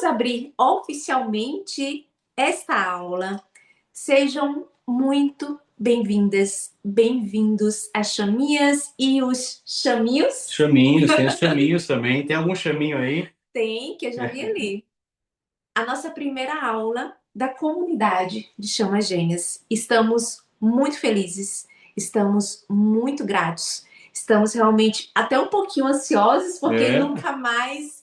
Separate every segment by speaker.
Speaker 1: abrir oficialmente esta aula. Sejam muito bem-vindas, bem-vindos às chaminhas e os chaminhos.
Speaker 2: Chaminhos, tem os chaminhos também. Tem algum chaminho aí?
Speaker 1: Tem, que eu já vi ali. A nossa primeira aula da comunidade de Chamas Gêmeas. Estamos muito felizes, estamos muito gratos, estamos realmente até um pouquinho ansiosos, porque nunca mais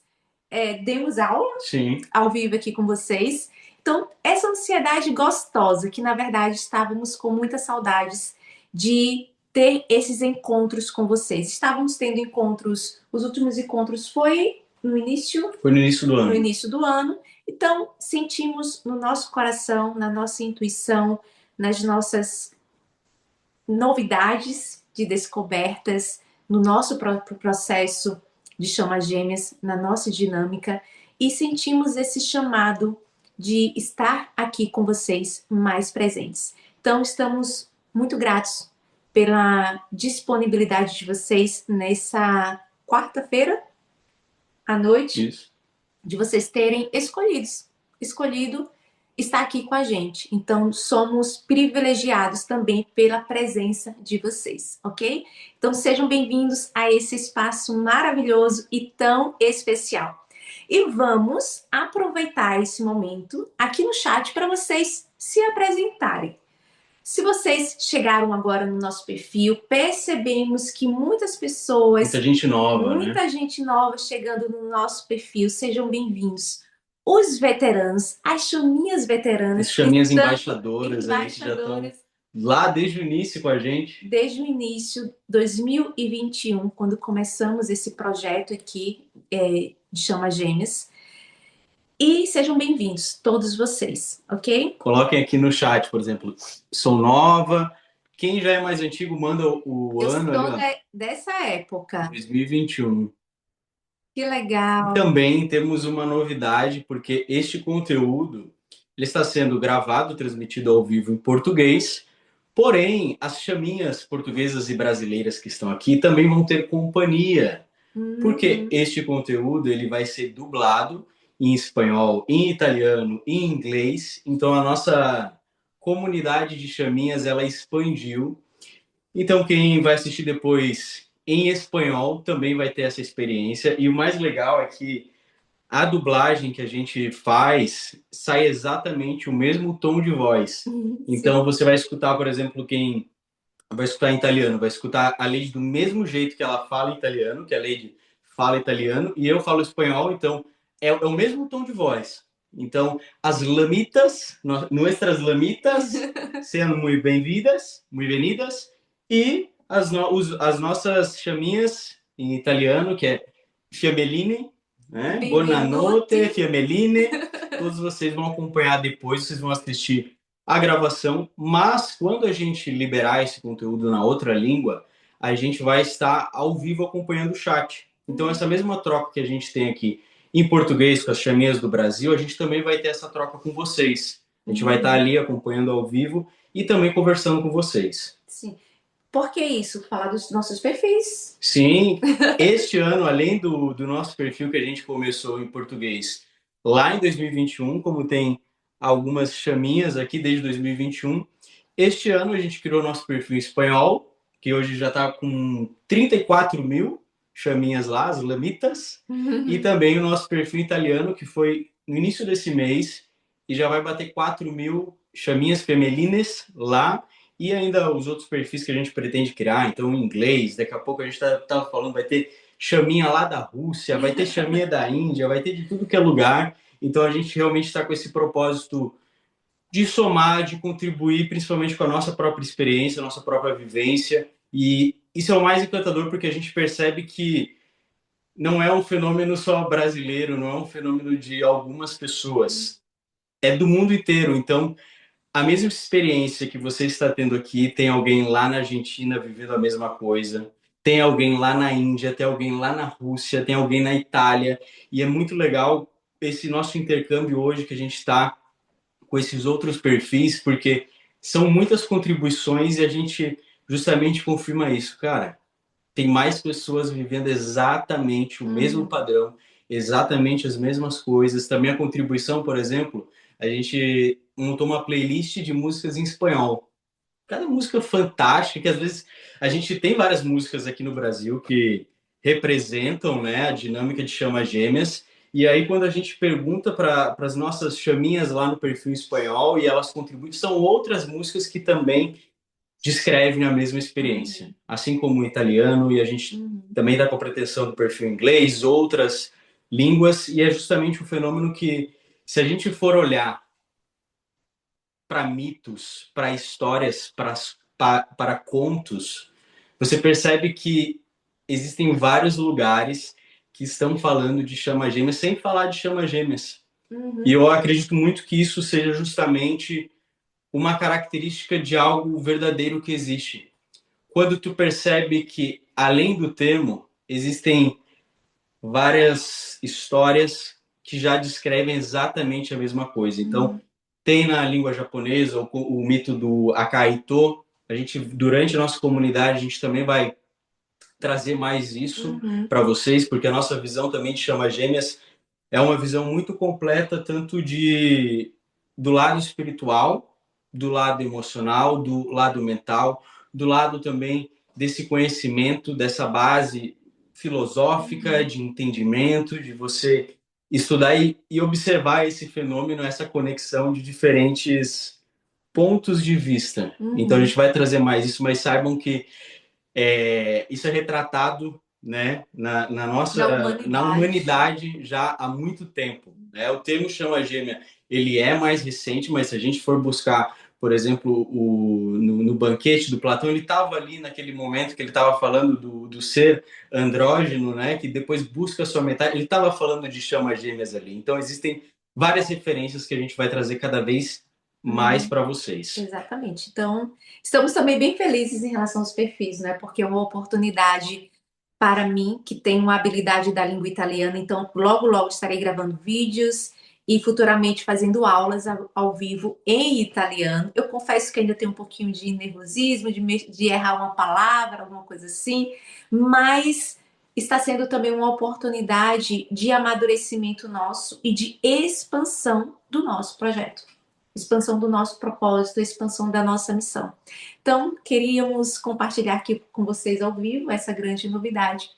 Speaker 1: demos aula
Speaker 2: Sim.
Speaker 1: ao vivo aqui com vocês. Então, essa ansiedade gostosa, que na verdade estávamos com muitas saudades de ter esses encontros com vocês. Estávamos tendo encontros, os últimos encontros foi no início
Speaker 2: do ano.
Speaker 1: No início do ano. Então, sentimos no nosso coração, na nossa intuição, nas nossas novidades de descobertas, no nosso próprio processo de chamas gêmeas, na nossa dinâmica, e sentimos esse chamado de estar aqui com vocês mais presentes. Então, estamos muito gratos pela disponibilidade de vocês nessa quarta-feira à noite.
Speaker 2: Isso.
Speaker 1: De vocês terem escolhido estar aqui com a gente. Então, somos privilegiados também pela presença de vocês, ok? Então, sejam bem-vindos a esse espaço maravilhoso e tão especial. E vamos aproveitar esse momento aqui no chat para vocês se apresentarem. Se vocês chegaram agora no nosso perfil, percebemos que muitas pessoas...
Speaker 2: Muita gente nova,
Speaker 1: Muita gente nova chegando no nosso perfil. Sejam bem-vindos. Os veteranos, as chaminhas veteranas.
Speaker 2: As chaminhas embaixadoras aí que já estão lá desde o início com a gente.
Speaker 1: Desde o início, 2021, quando começamos esse projeto aqui de Chamas Gêmeas. E sejam bem-vindos, todos vocês, ok?
Speaker 2: Coloquem aqui no chat, por exemplo, sou nova. Quem já é mais antigo, manda o ano.
Speaker 1: Eu sou dessa época.
Speaker 2: 2021.
Speaker 1: Que legal.
Speaker 2: E também temos uma novidade, porque este conteúdo ele está sendo gravado, transmitido ao vivo em português. Porém, as chaminhas portuguesas e brasileiras que estão aqui também vão ter companhia. Porque este conteúdo ele vai ser dublado em espanhol, em italiano, em inglês. Então a nossa comunidade de chaminhas ela expandiu. Então quem vai assistir depois em espanhol também vai ter essa experiência. E o mais legal é que a dublagem que a gente faz sai exatamente o mesmo tom de voz. Então você vai escutar, por exemplo, quem vai escutar em italiano, vai escutar a Lady do mesmo jeito que ela fala em italiano, que a Lady fala italiano, e eu falo espanhol, então é o mesmo tom de voz. Então, as lamitas, nossas lamitas, sejam muito bem-vindas, muito bem-vindas, e as nossas chaminhas em italiano, que é fiameline, né? Buonanotte, fiameline. Todos vocês vão acompanhar depois, vocês vão assistir a gravação, mas quando a gente liberar esse conteúdo na outra língua, a gente vai estar ao vivo acompanhando o chat. Então, essa mesma troca que a gente tem aqui em português com as chaminhas do Brasil, a gente também vai ter essa troca com vocês. A gente vai estar ali acompanhando ao vivo e também conversando com vocês.
Speaker 1: Sim. Por que isso? Falar dos nossos perfis?
Speaker 2: Sim, este ano, além do nosso perfil que a gente começou em português lá em 2021, como tem algumas chaminhas aqui desde 2021, este ano a gente criou nosso perfil em espanhol, que hoje já está com 34 mil chaminhas lá, as lamitas, e também o nosso perfil italiano, que foi no início desse mês, e já vai bater 4 mil chaminhas femelines lá, e ainda os outros perfis que a gente pretende criar, então em inglês, daqui a pouco a gente tá falando, vai ter chaminha lá da Rússia, vai ter chaminha da Índia, vai ter de tudo que é lugar, então a gente realmente está com esse propósito de somar, de contribuir, principalmente com a nossa própria experiência, a nossa própria vivência, e isso é o mais encantador porque a gente percebe que não é um fenômeno só brasileiro, não é um fenômeno de algumas pessoas, é do mundo inteiro, então a mesma experiência que você está tendo aqui, tem alguém lá na Argentina vivendo a mesma coisa, tem alguém lá na Índia, tem alguém lá na Rússia, tem alguém na Itália, e é muito legal esse nosso intercâmbio hoje que a gente está com esses outros perfis, porque são muitas contribuições e a gente justamente confirma isso, cara. Tem mais pessoas vivendo exatamente o mesmo padrão, exatamente as mesmas coisas. Também a contribuição, por exemplo, a gente montou uma playlist de músicas em espanhol. Cada música fantástica, que às vezes a gente tem várias músicas aqui no Brasil que representam, né, a dinâmica de Chama Gêmeas. E aí, quando a gente pergunta para as nossas chaminhas lá no perfil espanhol e elas contribuem, são outras músicas que também descrevem a mesma experiência. Assim como o italiano, e a gente também dá com a pretensão do perfil inglês, outras línguas, e é justamente um fenômeno que, se a gente for olhar para mitos, para histórias, para contos, você percebe que existem vários lugares que estão falando de chama gêmeas sem falar de chama gêmeas. E eu acredito muito que isso seja justamente uma característica de algo verdadeiro que existe. Quando tu percebe que, além do termo, existem várias histórias que já descrevem exatamente a mesma coisa. Então, tem na língua japonesa o mito do Akaito. A gente, durante a nossa comunidade, a gente também vai trazer mais isso para vocês, porque a nossa visão também de Chama Gêmeas é uma visão muito completa, tanto do lado espiritual, do lado emocional, do lado mental, do lado também desse conhecimento, dessa base filosófica, de entendimento, de você estudar e observar esse fenômeno, essa conexão de diferentes pontos de vista. Então a gente vai trazer mais isso, mas saibam que isso é retratado, né, na humanidade já há muito tempo. Né? O termo chama gêmea ele é mais recente, mas se a gente for buscar, por exemplo, no banquete do Platão, ele estava ali naquele momento que ele estava falando do ser andrógeno, né, que depois busca a sua metade, ele estava falando de chama gêmeas ali. Então existem várias referências que a gente vai trazer cada vez mais para vocês.
Speaker 1: Exatamente. Então, estamos também bem felizes em relação aos perfis, né? Porque é uma oportunidade para mim, que tenho uma habilidade da língua italiana, então logo, logo estarei gravando vídeos e futuramente fazendo aulas ao vivo em italiano. Eu confesso que ainda tenho um pouquinho de nervosismo, de errar uma palavra, alguma coisa assim, mas está sendo também uma oportunidade de amadurecimento nosso e de expansão do nosso projeto. Expansão do nosso propósito, expansão da nossa missão. Então, queríamos compartilhar aqui com vocês ao vivo essa grande novidade.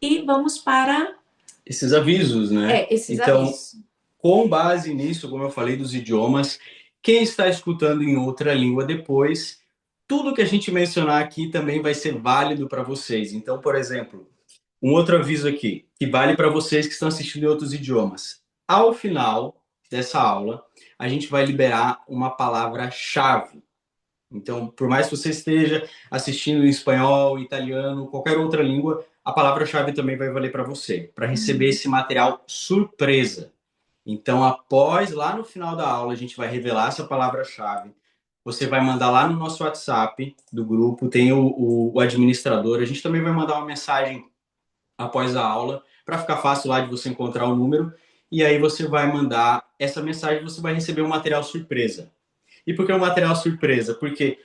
Speaker 1: E vamos para
Speaker 2: esses avisos, né?
Speaker 1: Esses avisos.
Speaker 2: Com base nisso, como eu falei dos idiomas, quem está escutando em outra língua depois, tudo que a gente mencionar aqui também vai ser válido para vocês. Então, por exemplo, um outro aviso aqui, que vale para vocês que estão assistindo em outros idiomas. Ao final dessa aula, a gente vai liberar uma palavra-chave. Então, por mais que você esteja assistindo em espanhol, italiano, qualquer outra língua, a palavra-chave também vai valer para você, para receber esse material surpresa. Então, após, lá no final da aula, a gente vai revelar essa palavra-chave. Você vai mandar lá no nosso WhatsApp do grupo, tem o administrador. A gente também vai mandar uma mensagem após a aula, para ficar fácil lá de você encontrar o número. E aí você vai mandar essa mensagem, você vai receber um material surpresa. E por que um material surpresa? Porque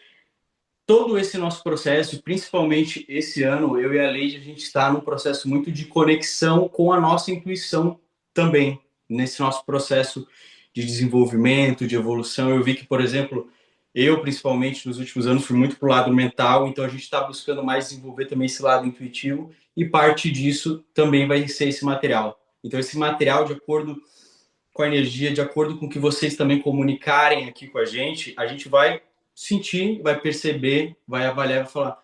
Speaker 2: todo esse nosso processo, principalmente esse ano, eu e a Leide, a gente está num processo muito de conexão com a nossa intuição também, nesse nosso processo de desenvolvimento, de evolução. Eu vi que, por exemplo, eu, principalmente, nos últimos anos, fui muito para o lado mental, então a gente está buscando mais desenvolver também esse lado intuitivo, e parte disso também vai ser esse material. Então, esse material, de acordo com a energia, de acordo com o que vocês também comunicarem aqui com a gente vai sentir, vai perceber, vai avaliar e vai falar: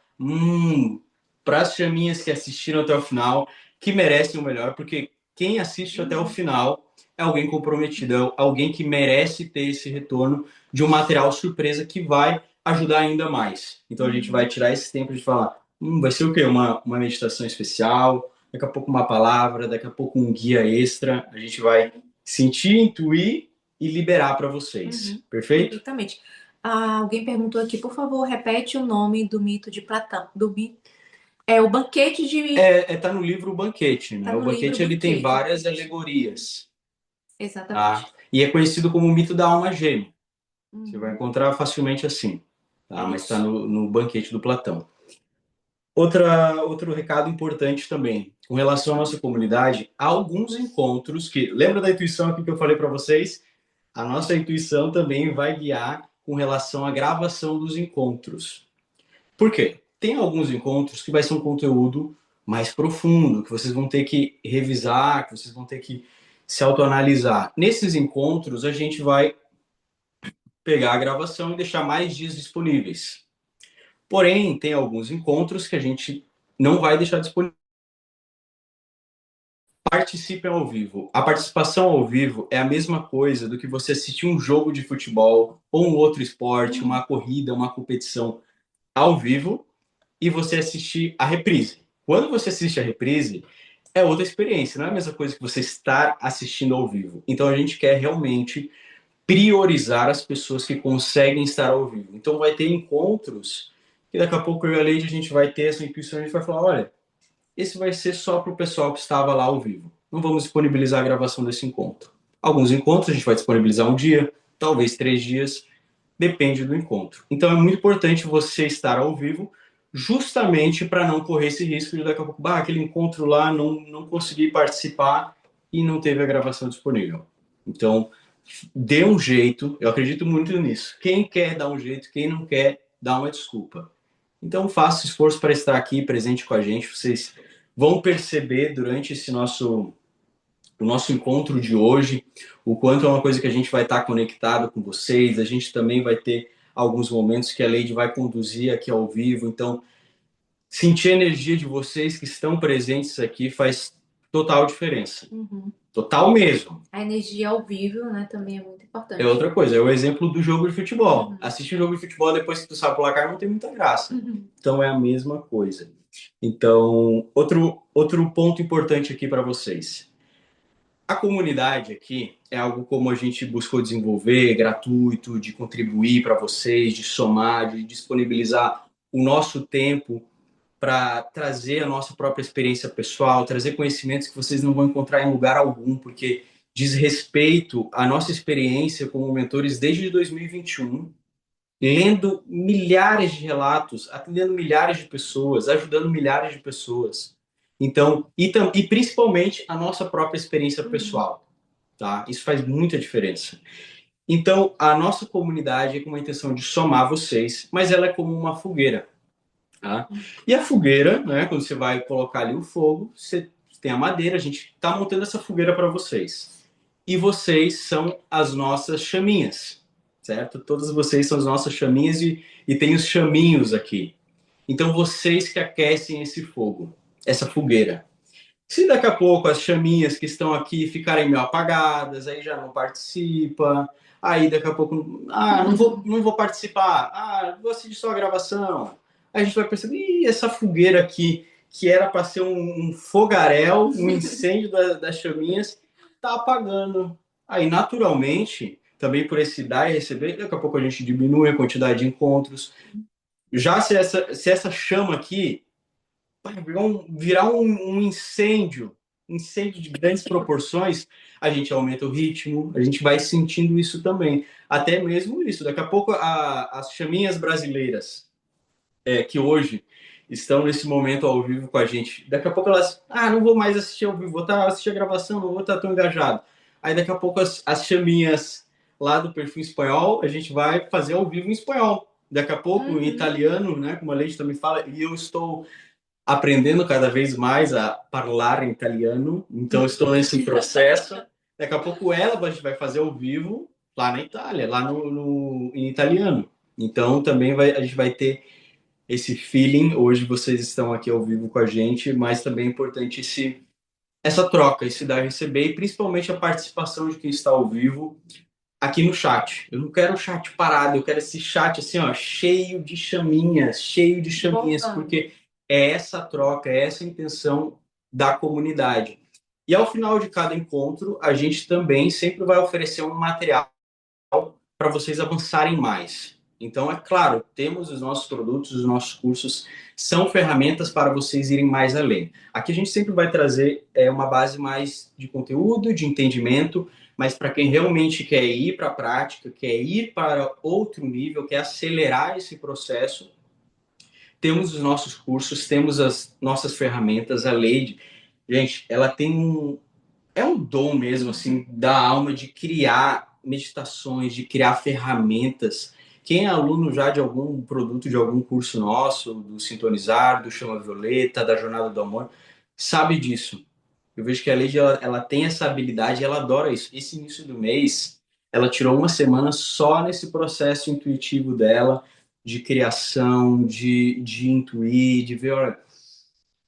Speaker 2: para as chaminhas que assistiram até o final, que merecem o melhor, porque quem assiste até o final é alguém comprometido, é alguém que merece ter esse retorno de um material surpresa que vai ajudar ainda mais. Então a gente vai tirar esse tempo de falar: vai ser o quê? Uma meditação especial, daqui a pouco uma palavra, daqui a pouco um guia extra, a gente vai sentir, intuir e liberar para vocês. Perfeito?
Speaker 1: Perfeitamente. Alguém perguntou aqui, por favor, repete o nome do mito de Platão. É o banquete de.
Speaker 2: Tá no livro O Banquete, né?
Speaker 1: Tá no
Speaker 2: O Banquete
Speaker 1: livro
Speaker 2: ele tem
Speaker 1: Banquete.
Speaker 2: várias alegorias.
Speaker 1: Exatamente.
Speaker 2: Tá? E é conhecido como o mito da alma gêmea. Você vai encontrar facilmente assim. Tá? Mas está no Banquete do Platão. Outro recado importante também, com relação à nossa comunidade, há alguns encontros que, lembra da intuição aqui que eu falei para vocês? A nossa intuição também vai guiar com relação à gravação dos encontros. Por quê? Tem alguns encontros que vai ser um conteúdo mais profundo, que vocês vão ter que revisar, que vocês vão ter que se autoanalisar. Nesses encontros, a gente vai pegar a gravação e deixar mais dias disponíveis. Porém, tem alguns encontros que a gente não vai deixar disponível. Participem ao vivo. A participação ao vivo é a mesma coisa do que você assistir um jogo de futebol ou um outro esporte, uma corrida, uma competição ao vivo e você assistir a reprise. Quando você assiste a reprise, é outra experiência, não é a mesma coisa que você estar assistindo ao vivo. Então a gente quer realmente priorizar as pessoas que conseguem estar ao vivo. Então vai ter encontros que daqui a pouco eu e a Leide a gente vai ter essa intuição, a gente vai falar, olha, esse vai ser só para o pessoal que estava lá ao vivo. Não vamos disponibilizar a gravação desse encontro. Alguns encontros a gente vai disponibilizar um dia, talvez 3 dias, depende do encontro. Então é muito importante você estar ao vivo, justamente para não correr esse risco de daqui a pouco, aquele encontro lá não consegui participar e não teve a gravação disponível. Então, dê um jeito, eu acredito muito nisso. Quem quer dar um jeito, quem não quer, dá uma desculpa. Então, faça esforço para estar aqui presente com a gente. Vocês vão perceber durante o nosso encontro de hoje o quanto é uma coisa que a gente vai estar conectado com vocês. A gente também vai ter alguns momentos que a Leide vai conduzir aqui ao vivo. Então, sentir a energia de vocês que estão presentes aqui faz total diferença. Total mesmo.
Speaker 1: A energia ao vivo, né, também é muito importante.
Speaker 2: É outra coisa, é o exemplo do jogo de futebol. Assistir o jogo de futebol depois que tu sabe o placar não tem muita graça. Então é a mesma coisa. Então, outro ponto importante aqui para vocês. A comunidade aqui é algo como a gente buscou desenvolver, gratuito, de contribuir para vocês, de somar, de disponibilizar o nosso tempo para trazer a nossa própria experiência pessoal, trazer conhecimentos que vocês não vão encontrar em lugar algum, porque diz respeito à nossa experiência como mentores desde 2021, lendo milhares de relatos, atendendo milhares de pessoas, ajudando milhares de pessoas. Então, e principalmente a nossa própria experiência pessoal, tá? Isso faz muita diferença. Então, a nossa comunidade é com a intenção de somar vocês, mas ela é como uma fogueira. Tá? E a fogueira, né, quando você vai colocar ali o fogo, você tem a madeira, a gente está montando essa fogueira para vocês. E vocês são as nossas chaminhas, certo? Todas vocês são as nossas chaminhas e tem os chaminhos aqui. Então vocês que aquecem esse fogo, essa fogueira. Se daqui a pouco as chaminhas que estão aqui ficarem meio apagadas, aí já não participa, aí daqui a pouco, não vou participar, vou assistir só a gravação. Aí a gente vai perceber, essa fogueira aqui, que era para ser um fogaréu, um incêndio das chaminhas, tá apagando. Aí, naturalmente, também por esse dar e receber, daqui a pouco a gente diminui a quantidade de encontros. Já se essa chama aqui virar um incêndio de grandes proporções, a gente aumenta o ritmo, a gente vai sentindo isso também. Até mesmo isso. Daqui a pouco as chaminhas brasileiras, que hoje estão nesse momento ao vivo com a gente, daqui a pouco elas, não vou mais assistir ao vivo, vou assistir a gravação, não vou estar tão engajado. Aí daqui a pouco as chaminhas lá do perfil espanhol, a gente vai fazer ao vivo em espanhol. Daqui a pouco em italiano, né, como a Leite também fala, e eu estou aprendendo cada vez mais a falar em italiano, então estou nesse processo. Daqui a pouco a gente vai fazer ao vivo lá na Itália, lá em italiano. Então também a gente vai ter esse feeling. Hoje vocês estão aqui ao vivo com a gente, mas também é importante essa troca, esse dar e receber, e principalmente a participação de quem está ao vivo aqui no chat. Eu não quero o chat parado, eu quero esse chat assim, ó, cheio de chaminhas, porque é essa troca, é essa intenção da comunidade. E ao final de cada encontro, a gente também sempre vai oferecer um material para vocês avançarem mais. Então, é claro, temos os nossos produtos, os nossos cursos, são ferramentas para vocês irem mais além. Aqui a gente sempre vai trazer uma base mais de conteúdo, de entendimento, mas para quem realmente quer ir para a prática, quer ir para outro nível, quer acelerar esse processo, temos os nossos cursos, temos as nossas ferramentas, a Lady, gente, ela tem é um dom mesmo, assim, da alma de criar meditações, de criar ferramentas. Quem é aluno já de algum produto, de algum curso nosso, do Sintonizar, do Chama Violeta, da Jornada do Amor, sabe disso. Eu vejo que a Lady, ela tem essa habilidade, ela adora isso. Esse início do mês, ela tirou uma semana só nesse processo intuitivo dela, de criação, de intuir, de ver, olha,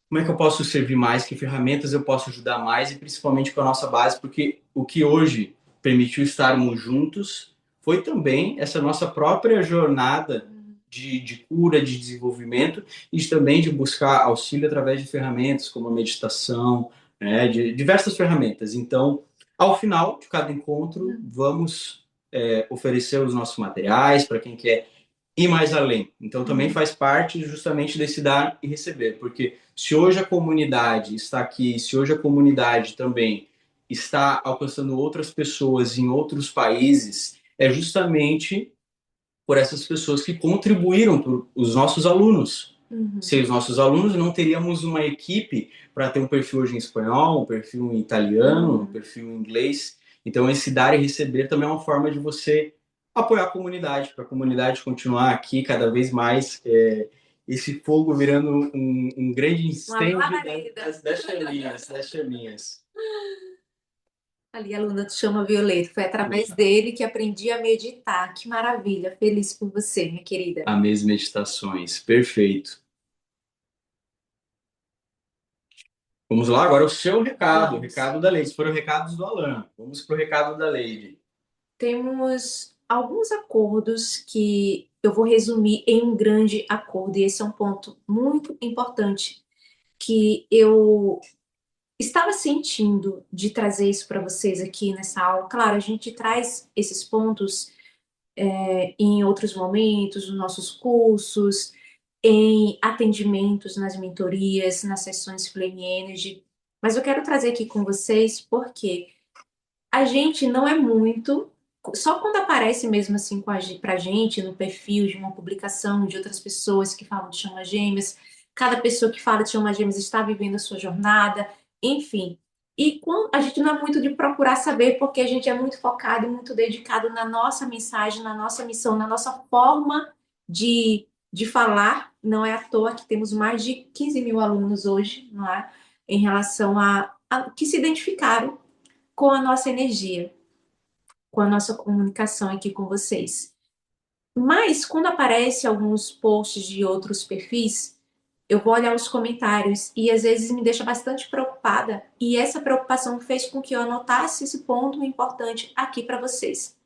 Speaker 2: como é que eu posso servir mais, que ferramentas eu posso ajudar mais e principalmente com a nossa base, porque o que hoje permitiu estarmos juntos foi também essa nossa própria jornada de cura, de desenvolvimento e também de buscar auxílio através de ferramentas como a meditação, né, de diversas ferramentas. Então, ao final de cada encontro, vamos oferecer os nossos materiais para quem quer ir mais além. Então também faz parte justamente desse dar e receber, porque se hoje a comunidade está aqui, se hoje a comunidade também está alcançando outras pessoas em outros países, é justamente por essas pessoas que contribuíram por os nossos alunos. Sem os nossos alunos, não teríamos uma equipe para ter um perfil hoje em espanhol, um perfil em italiano, um perfil em inglês. Então, esse dar e receber também é uma forma de você apoiar a comunidade, para a comunidade continuar aqui cada vez mais, esse fogo virando um grande incêndio das chaminhas, das chaminhas.
Speaker 1: Ali, a aluna do Chama Violeta. Foi através dele que aprendi a meditar. Que maravilha. Feliz por você, minha querida.
Speaker 2: Amei meditações. Perfeito. Vamos lá, agora o seu recado, o recado da Lady. Foram recados do Alan. Vamos para o recado da Lady.
Speaker 1: Temos alguns acordos que eu vou resumir em um grande acordo, e esse é um ponto muito importante que eu estava sentindo de trazer isso para vocês aqui nessa aula. Claro, a gente traz esses pontos em outros momentos, nos nossos cursos, em atendimentos, nas mentorias, nas sessões Flame Energy, mas eu quero trazer aqui com vocês porque a gente não é muito. Só quando aparece mesmo assim pra gente no perfil de uma publicação de outras pessoas que falam de chama gêmeas, cada pessoa que fala de chama gêmeas está vivendo a sua jornada, enfim. E a gente não é muito de procurar saber, porque a gente é muito focado e muito dedicado na nossa mensagem, na nossa missão, na nossa forma de falar. Não é à toa que temos mais de 15 mil alunos hoje, não é? Em relação a que se identificaram com a nossa energia, com a nossa comunicação aqui com vocês. Mas quando aparece alguns posts de outros perfis, eu vou olhar os comentários e às vezes me deixa bastante preocupada, e essa preocupação fez com que eu anotasse esse ponto importante aqui para vocês.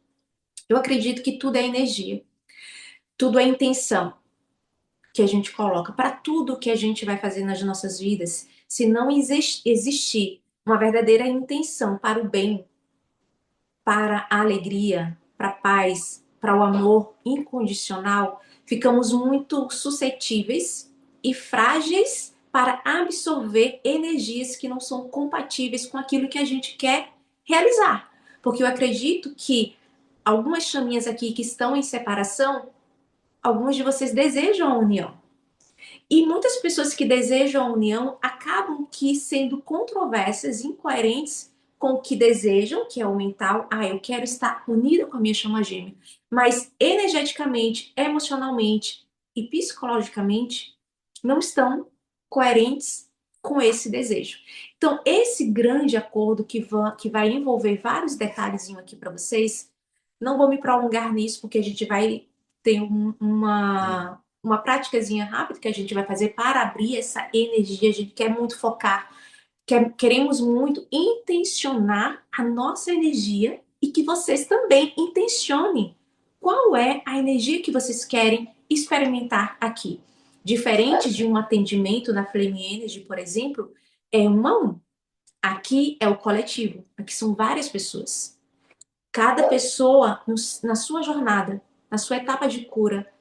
Speaker 1: Eu acredito que tudo é energia, tudo é intenção que a gente coloca para tudo que a gente vai fazer nas nossas vidas. Se não existir uma verdadeira intenção para o bem, para a alegria, para a paz, para o amor incondicional, ficamos muito suscetíveis e frágeis para absorver energias que não são compatíveis com aquilo que a gente quer realizar. Porque eu acredito que algumas chaminhas aqui que estão em separação, alguns de vocês desejam a união. E muitas pessoas que desejam a união acabam que sendo controversas, incoerentes com o que desejam, que é o mental. Ah, eu quero estar unida com a minha chama gêmea. Mas energeticamente, emocionalmente e psicologicamente não estão coerentes com esse desejo. Então, esse grande acordo que vai envolver vários detalhes aqui para vocês, não vou me prolongar nisso, porque a gente vai ter uma práticazinha rápida que a gente vai fazer para abrir essa energia. A gente quer muito focar, queremos muito intencionar a nossa energia e que vocês também intencionem qual é a energia que vocês querem experimentar aqui. Diferente de um atendimento na Flame Energy, por exemplo, é um a um. Aqui é o coletivo, aqui são várias pessoas. Cada pessoa na sua jornada, na sua etapa de cura,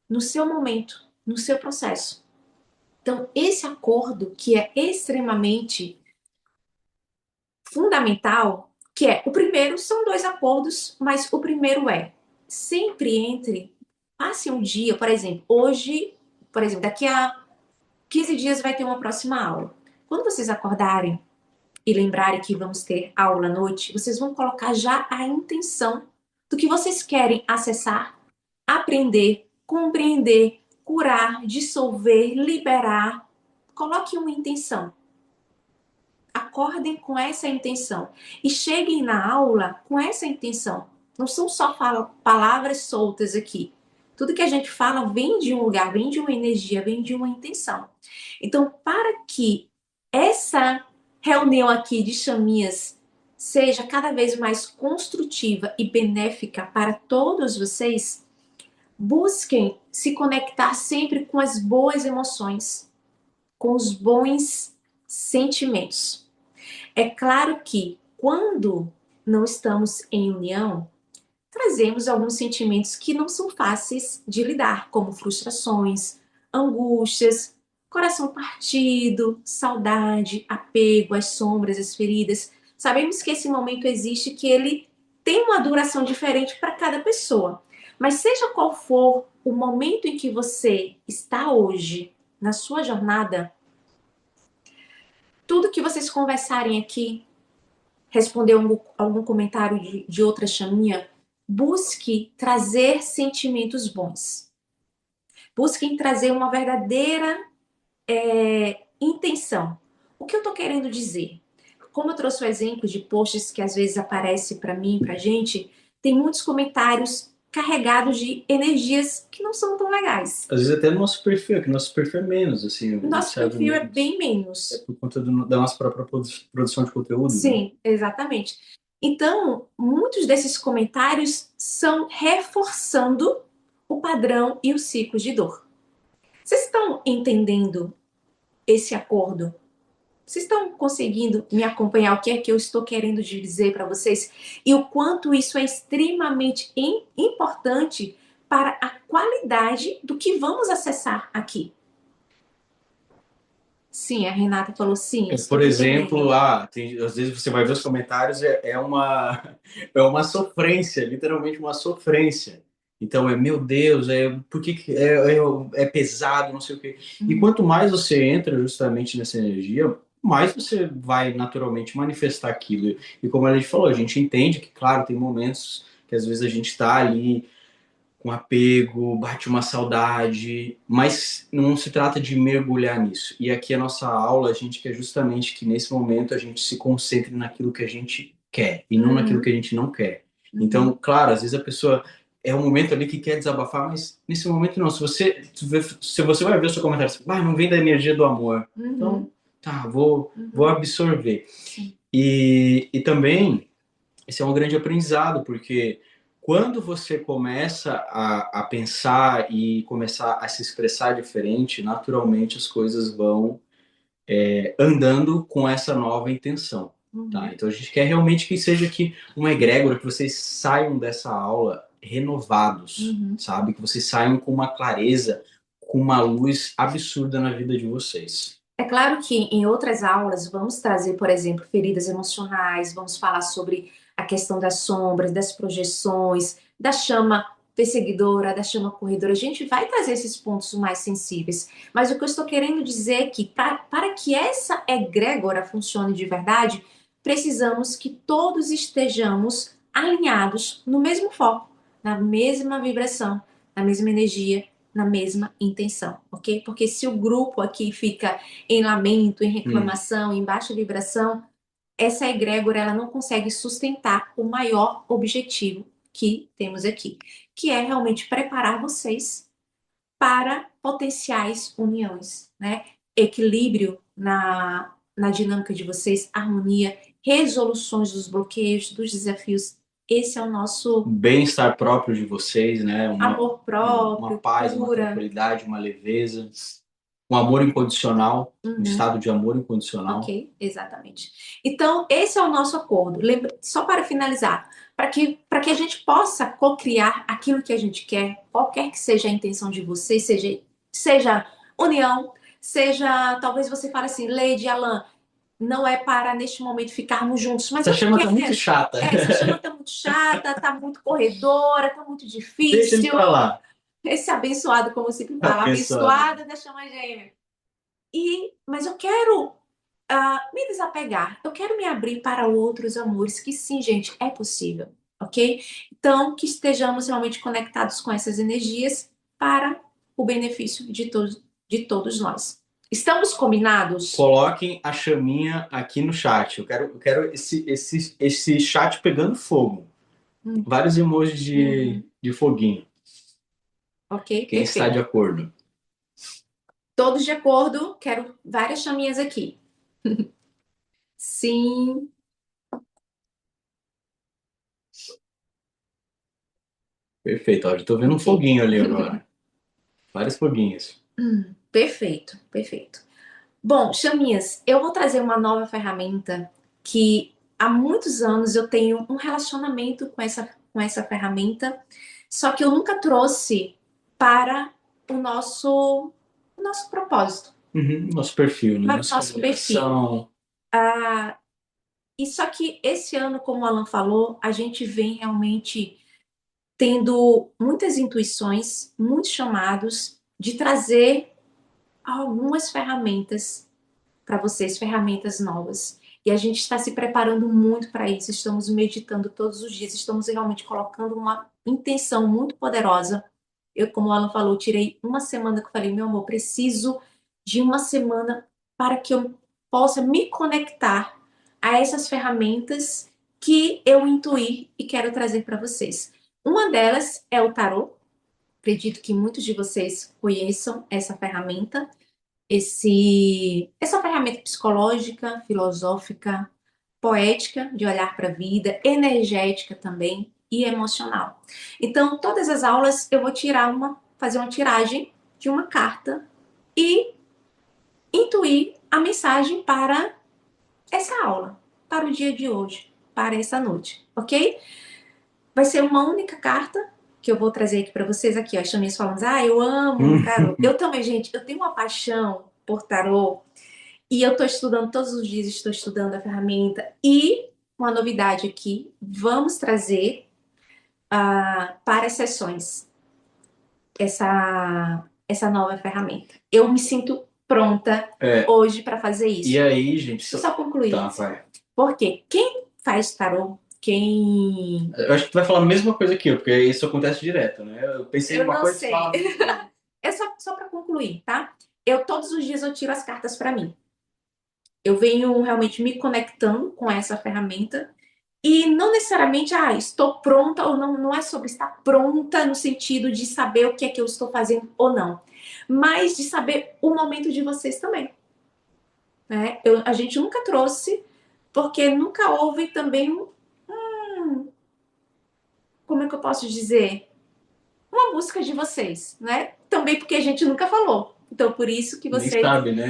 Speaker 1: no seu momento, no seu processo. Então, esse acordo que é extremamente fundamental, que é o primeiro, são dois acordos, mas o primeiro é sempre passe um dia, por exemplo, hoje por exemplo, daqui a 15 dias vai ter uma próxima aula. Quando vocês acordarem e lembrarem que vamos ter aula à noite, vocês vão colocar já a intenção do que vocês querem acessar, aprender, compreender, curar, dissolver, liberar. Coloque uma intenção. Acordem com essa intenção e cheguem na aula com essa intenção. Não são só palavras soltas aqui. Tudo que a gente fala vem de um lugar, vem de uma energia, vem de uma intenção. Então, para que essa reunião aqui de chaminhas seja cada vez mais construtiva e benéfica para todos vocês, busquem se conectar sempre com as boas emoções, com os bons sentimentos. É claro que quando não estamos em união, trazemos alguns sentimentos que não são fáceis de lidar, como frustrações, angústias, coração partido, saudade, apego, as sombras, as feridas. Sabemos que esse momento existe, que ele tem uma duração diferente para cada pessoa. Mas seja qual for o momento em que você está hoje na sua jornada, tudo que vocês conversarem aqui, responder algum comentário de outra chaminha, busque trazer sentimentos bons. Busquem trazer uma verdadeira intenção. O que eu estou querendo dizer? Como eu trouxe o exemplo de posts que às vezes aparece para mim, para gente, tem muitos comentários carregados de energias que não são tão legais.
Speaker 2: Às vezes até no nosso perfil, que nosso perfil é menos, assim.
Speaker 1: Nosso perfil é bem menos.
Speaker 2: É por conta da nossa própria produção de conteúdo.
Speaker 1: Sim, né? Exatamente. Então, muitos desses comentários são reforçando o padrão e o ciclo de dor. Vocês estão entendendo esse acordo? Vocês estão conseguindo me acompanhar o que é que eu estou querendo dizer para vocês? E o quanto isso é extremamente importante para a qualidade do que vamos acessar aqui. Sim, a Renata falou sim.
Speaker 2: Por exemplo, às vezes você vai ver os comentários, é uma sofrência, literalmente uma sofrência. Então meu Deus, por que é pesado, não sei o quê. E quanto mais você entra justamente nessa energia, mais você vai naturalmente manifestar aquilo. E como a gente falou, a gente entende que, claro, tem momentos que às vezes a gente está ali com apego, bate uma saudade, mas não se trata de mergulhar nisso. E aqui a nossa aula, a gente quer justamente que nesse momento a gente se concentre naquilo que a gente quer e não naquilo que a gente não quer. Então, claro, às vezes a pessoa é um momento ali que quer desabafar, mas nesse momento não. Se você vai ver o seu comentário, não vem da energia do amor. Então, tá, vou absorver. E também, esse é um grande aprendizado, porque quando você começa a pensar e começar a se expressar diferente, naturalmente as coisas vão andando com essa nova intenção. Tá? Então a gente quer realmente que seja aqui uma egrégora, que vocês saiam dessa aula renovados, sabe? Que vocês saiam com uma clareza, com uma luz absurda na vida de vocês.
Speaker 1: É claro que em outras aulas vamos trazer, por exemplo, feridas emocionais, vamos falar sobre a questão das sombras, das projeções, da chama perseguidora, da chama corredora. A gente vai trazer esses pontos mais sensíveis. Mas o que eu estou querendo dizer é que para que essa egrégora funcione de verdade, precisamos que todos estejamos alinhados no mesmo foco, na mesma vibração, na mesma energia, na mesma intenção, ok? Porque se o grupo aqui fica em lamento, em reclamação, em baixa vibração, essa egrégora ela não consegue sustentar o maior objetivo que temos aqui, que é realmente preparar vocês para potenciais uniões, né? Equilíbrio na dinâmica de vocês, harmonia, resoluções dos bloqueios, dos desafios. Esse é o nosso
Speaker 2: bem-estar próprio de vocês, né?
Speaker 1: Amor próprio,
Speaker 2: uma paz,
Speaker 1: cura,
Speaker 2: uma tranquilidade, uma leveza, um amor incondicional, um estado de amor incondicional.
Speaker 1: Ok, exatamente. Então, esse é o nosso acordo. Só para finalizar, para que a gente possa co-criar aquilo que a gente quer, qualquer que seja a intenção de vocês, seja união, seja, talvez você fale assim, Lady Alan, não é para neste momento ficarmos juntos, mas
Speaker 2: essa chama tá muito chata.
Speaker 1: Essa chama tá muito chata, tá muito corredora, tá muito difícil.
Speaker 2: Deixa ele pra lá.
Speaker 1: esse abençoado, como eu sempre falo,
Speaker 2: Abençoado.
Speaker 1: abençoada da chama gêmea. Mas eu quero me desapegar, eu quero me abrir para outros amores, que sim, gente, é possível, ok? Então, que estejamos realmente conectados com essas energias para o benefício de todos nós. Estamos combinados?
Speaker 2: Coloquem a chaminha aqui no chat. Eu quero esse chat pegando fogo.
Speaker 1: Hum,
Speaker 2: Vários emojis
Speaker 1: uhum.
Speaker 2: de foguinho.
Speaker 1: Ok,
Speaker 2: Quem está de
Speaker 1: perfeito.
Speaker 2: acordo?
Speaker 1: Todos de acordo, quero várias chaminhas aqui. Sim,
Speaker 2: Perfeito. Ó, já estou vendo um
Speaker 1: ok.
Speaker 2: foguinho ali agora. Vários foguinhos.
Speaker 1: Perfeito, perfeito. Bom, chaminhas, eu vou trazer uma nova ferramenta que há muitos anos eu tenho um relacionamento com essa ferramenta, só que eu nunca trouxe para o nosso propósito,
Speaker 2: Uhum, nosso perfil, né?
Speaker 1: para o
Speaker 2: Nossa
Speaker 1: nosso perfil.
Speaker 2: comunicação.
Speaker 1: E só que esse ano, como o Alan falou, a gente vem realmente tendo muitas intuições, muitos chamados de trazer algumas ferramentas para vocês, ferramentas novas. E a gente está se preparando muito para isso, estamos meditando todos os dias, estamos realmente colocando uma intenção muito poderosa. Eu, como o Alan falou, tirei uma semana que eu falei, meu amor, preciso de uma semana para que eu possa me conectar a essas ferramentas que eu intuí e quero trazer para vocês. Uma delas é o tarô. Acredito que muitos de vocês conheçam essa ferramenta, essa ferramenta psicológica, filosófica, poética de olhar para a vida, energética também e emocional. Então, todas as aulas eu vou fazer uma tiragem de uma carta e intuir a mensagem para essa aula, para o dia de hoje, para essa noite, ok? Vai ser uma única carta que eu vou trazer aqui para vocês aqui, ó, as chaminhas falando, eu amo tarô. Eu também, gente, eu tenho uma paixão por tarô. E eu estou estudando todos os dias, estou estudando a ferramenta. E uma novidade aqui, vamos trazer para as sessões essa nova ferramenta. Eu me sinto pronta
Speaker 2: É,
Speaker 1: hoje para fazer
Speaker 2: e
Speaker 1: isso.
Speaker 2: aí, gente,
Speaker 1: Deixa eu só concluir.
Speaker 2: tá, vai.
Speaker 1: Porque quem faz tarô, quem.
Speaker 2: Eu acho que tu vai falar a mesma coisa que eu, porque isso acontece direto, né? Eu pensei
Speaker 1: Eu
Speaker 2: numa
Speaker 1: não
Speaker 2: coisa e tu
Speaker 1: sei.
Speaker 2: fala a mesma coisa.
Speaker 1: É só para concluir, tá? Eu todos os dias eu tiro as cartas para mim. Eu venho realmente me conectando com essa ferramenta. E não necessariamente, estou pronta ou não, não é sobre estar pronta no sentido de saber o que é que eu estou fazendo ou não, mas de saber o momento de vocês também, né? A gente nunca trouxe, porque nunca houve também como é que eu posso dizer? Uma busca de vocês, né? Também porque a gente nunca falou. Então, por isso que
Speaker 2: Nem
Speaker 1: vocês
Speaker 2: sabe, né?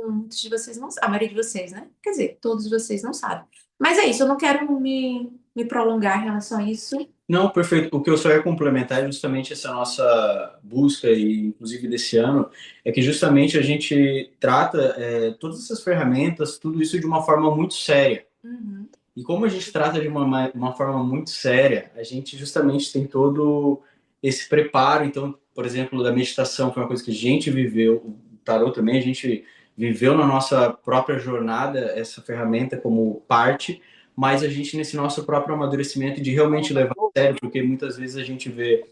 Speaker 1: muitos de vocês não, a maioria de vocês, né? Quer dizer, todos vocês não sabem. Mas é isso, eu não quero me prolongar em relação a isso.
Speaker 2: Não, perfeito. O que eu só ia complementar é justamente essa nossa busca, e inclusive desse ano, é que justamente a gente trata todas essas ferramentas, tudo isso de uma forma muito séria.
Speaker 1: Uhum.
Speaker 2: E como a gente trata de uma forma muito séria, a gente justamente tem todo esse preparo. Então, por exemplo, da meditação foi uma coisa que a gente viveu, o tarot também, a gente viveu na nossa própria jornada essa ferramenta como parte, mas a gente nesse nosso próprio amadurecimento de realmente levar a sério, porque muitas vezes a gente vê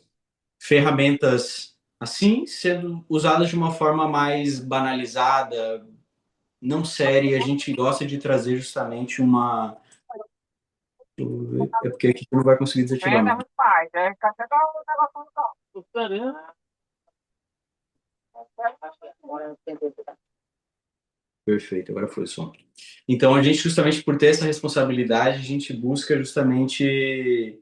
Speaker 2: ferramentas assim sendo usadas de uma forma mais banalizada, não séria, e a gente gosta de trazer justamente uma. É porque aqui tu não vai conseguir desativar, né? Perfeito, agora foi o som. Então, a gente, justamente por ter essa responsabilidade, a gente busca justamente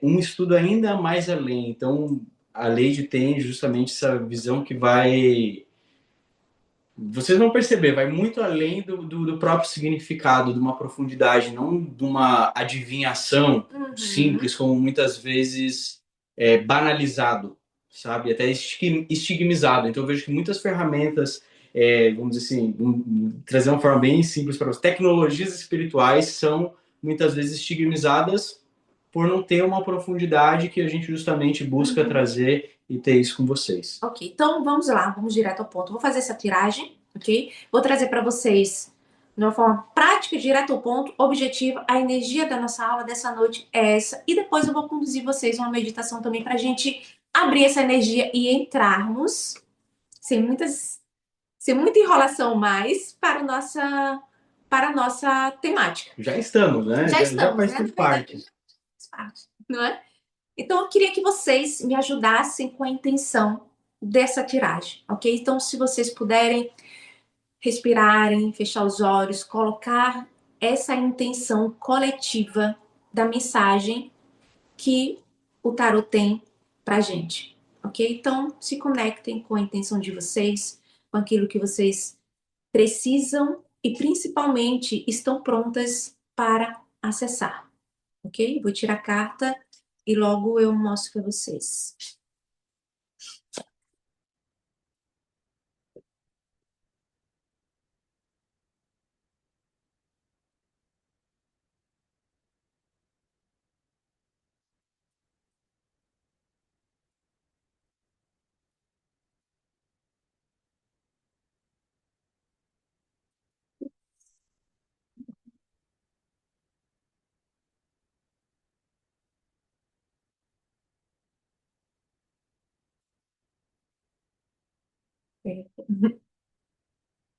Speaker 2: um estudo ainda mais além. Então, a Lady tem justamente essa visão que vai. Vocês vão perceber, vai muito além do próprio significado, de uma profundidade, não de uma adivinhação
Speaker 1: Uhum.
Speaker 2: simples, como muitas vezes é banalizado, sabe? Até estigmizado. Então, eu vejo que muitas ferramentas, vamos dizer assim, trazer uma forma bem simples para você, tecnologias espirituais são muitas vezes estigmatizadas por não ter uma profundidade que a gente justamente busca trazer e ter isso com vocês.
Speaker 1: Ok, então vamos lá, vamos direto ao ponto. Vou fazer essa tiragem, ok? Vou trazer para vocês, de uma forma prática, direto ao ponto, objetiva. A energia da nossa aula dessa noite é essa. E depois eu vou conduzir vocês uma meditação também para a gente abrir essa energia e entrarmos, sem muita enrolação mais, para a nossa temática.
Speaker 2: Já estamos, né? Já faz tudo parte.
Speaker 1: Não é? Então, eu queria que vocês me ajudassem com a intenção dessa tiragem, ok? Então, se vocês puderem respirarem, fechar os olhos, colocar essa intenção coletiva da mensagem que o tarot tem pra gente, ok? Então, se conectem com a intenção de vocês, com aquilo que vocês precisam e principalmente estão prontas para acessar, ok? Vou tirar a carta e logo eu mostro para vocês.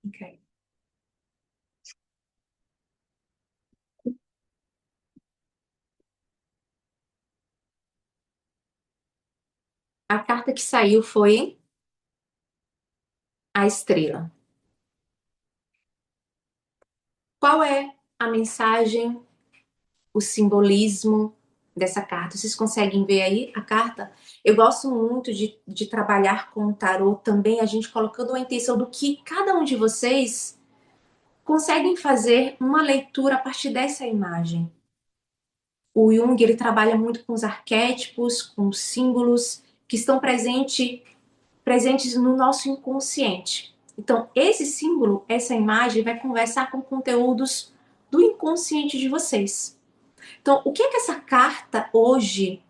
Speaker 1: Okay. A carta que saiu foi a estrela. Qual é a mensagem, o simbolismo dessa carta? Vocês conseguem ver aí a carta? Eu gosto muito de trabalhar com o tarot também, a gente colocando a intenção do que cada um de vocês conseguem fazer uma leitura a partir dessa imagem. O Jung, ele trabalha muito com os arquétipos, com os símbolos que estão presentes no nosso inconsciente. Então, esse símbolo, essa imagem vai conversar com conteúdos do inconsciente de vocês. Então, o que é que essa carta hoje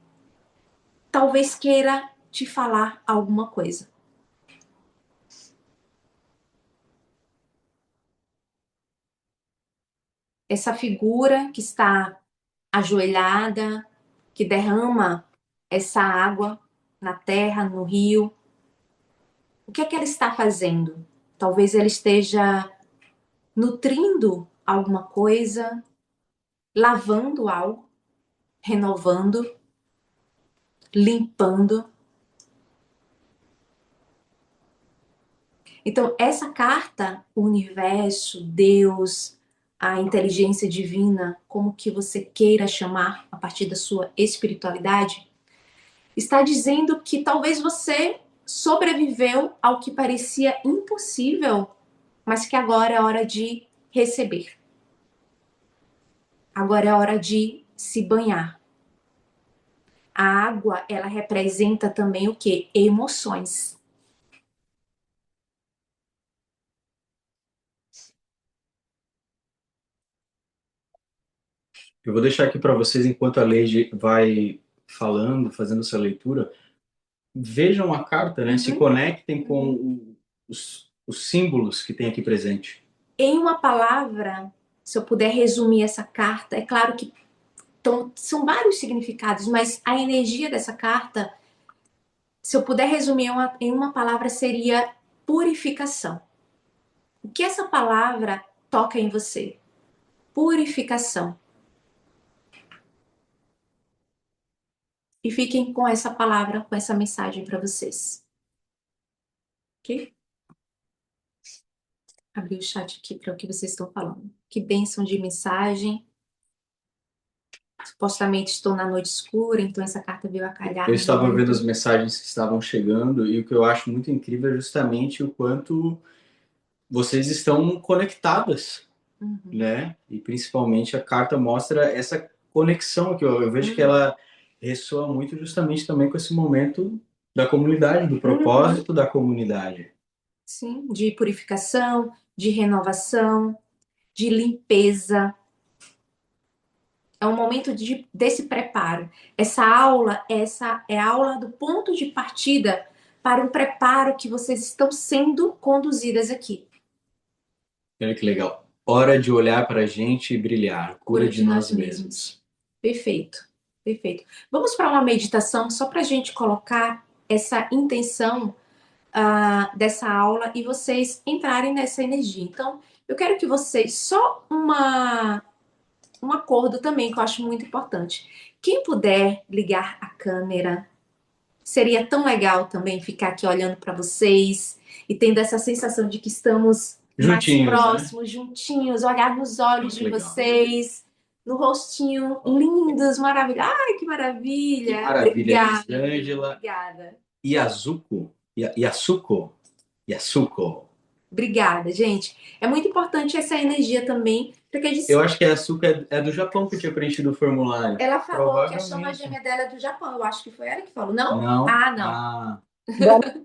Speaker 1: talvez queira te falar alguma coisa? Essa figura que está ajoelhada, que derrama essa água na terra, no rio, o que é que ela está fazendo? Talvez ela esteja nutrindo alguma coisa, lavando algo, renovando, limpando. Então, essa carta, o universo, Deus, a inteligência divina, como que você queira chamar a partir da sua espiritualidade, está dizendo que talvez você sobreviveu ao que parecia impossível, mas que agora é hora de receber. Agora é hora de se banhar. A água, ela representa também o quê? Emoções.
Speaker 2: Eu vou deixar aqui para vocês, enquanto a Leide vai falando, fazendo essa leitura, vejam a carta, né? Se conectem com os símbolos que tem aqui presente.
Speaker 1: Em uma palavra, se eu puder resumir essa carta, é claro que são vários significados, mas a energia dessa carta, se eu puder resumir em uma palavra, seria purificação. O que essa palavra toca em você? Purificação. E fiquem com essa palavra, com essa mensagem para vocês. Ok? Abri o chat aqui para o que vocês estão falando. Que bênção de mensagem. Supostamente estou na noite escura, então essa carta veio a calhar.
Speaker 2: Eu estava vendo as mensagens que estavam chegando e o que eu acho muito incrível é justamente o quanto vocês estão conectadas, né? E principalmente a carta mostra essa conexão que eu vejo que ela ressoa muito justamente também com esse momento da comunidade, do propósito da comunidade.
Speaker 1: Sim, de purificação, de renovação, de limpeza. É um momento desse preparo. Essa é a aula do ponto de partida para o preparo que vocês estão sendo conduzidas aqui.
Speaker 2: Olha que legal. Hora de olhar para a gente e brilhar. Cura
Speaker 1: Cura
Speaker 2: de
Speaker 1: de
Speaker 2: nós
Speaker 1: nós mesmos.
Speaker 2: mesmos.
Speaker 1: Perfeito, perfeito. Vamos para uma meditação só para a gente colocar essa intenção dessa aula e vocês entrarem nessa energia. Então, eu quero que vocês, um acordo também que eu acho muito importante. Quem puder ligar a câmera, seria tão legal também ficar aqui olhando para vocês e tendo essa sensação de que estamos mais
Speaker 2: Juntinhos, né?
Speaker 1: próximos, juntinhos, olhar nos olhos
Speaker 2: Muito
Speaker 1: de
Speaker 2: legal.
Speaker 1: vocês, no rostinho, lindos, maravilhosos. Ai, que
Speaker 2: Que
Speaker 1: maravilha!
Speaker 2: maravilha,
Speaker 1: Obrigada,
Speaker 2: Elisângela.
Speaker 1: obrigada.
Speaker 2: Yasuko. Yasuko. Yasuko.
Speaker 1: Obrigada, gente. É muito importante essa energia também, porque a
Speaker 2: Eu
Speaker 1: gente,
Speaker 2: acho que a Yasuko é do Japão que tinha preenchido o formulário.
Speaker 1: ela falou que a chama
Speaker 2: Provavelmente.
Speaker 1: gêmea dela é do Japão. Eu acho que foi ela que falou. Não?
Speaker 2: Não?
Speaker 1: Ah, não.
Speaker 2: Ah.
Speaker 3: Boa noite,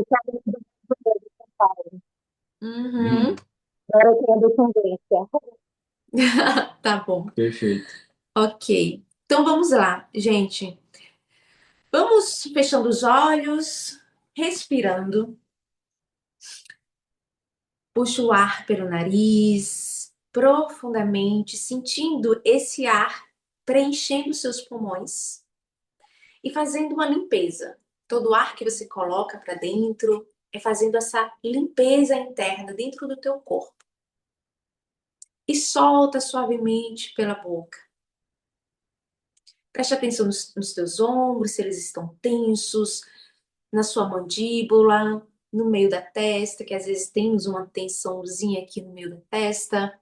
Speaker 3: Thiago do São Paulo.
Speaker 1: Uhum.
Speaker 3: Agora eu tenho descendência.
Speaker 1: Tá bom.
Speaker 2: Perfeito.
Speaker 1: Ok. Então vamos lá, gente. Vamos fechando os olhos, respirando. Puxa o ar pelo nariz, profundamente, sentindo esse ar preenchendo seus pulmões e fazendo uma limpeza. Todo o ar que você coloca para dentro é fazendo essa limpeza interna dentro do teu corpo. E solta suavemente pela boca. Preste atenção nos teus ombros, se eles estão tensos, na sua mandíbula, no meio da testa, que às vezes temos uma tensãozinha aqui no meio da testa.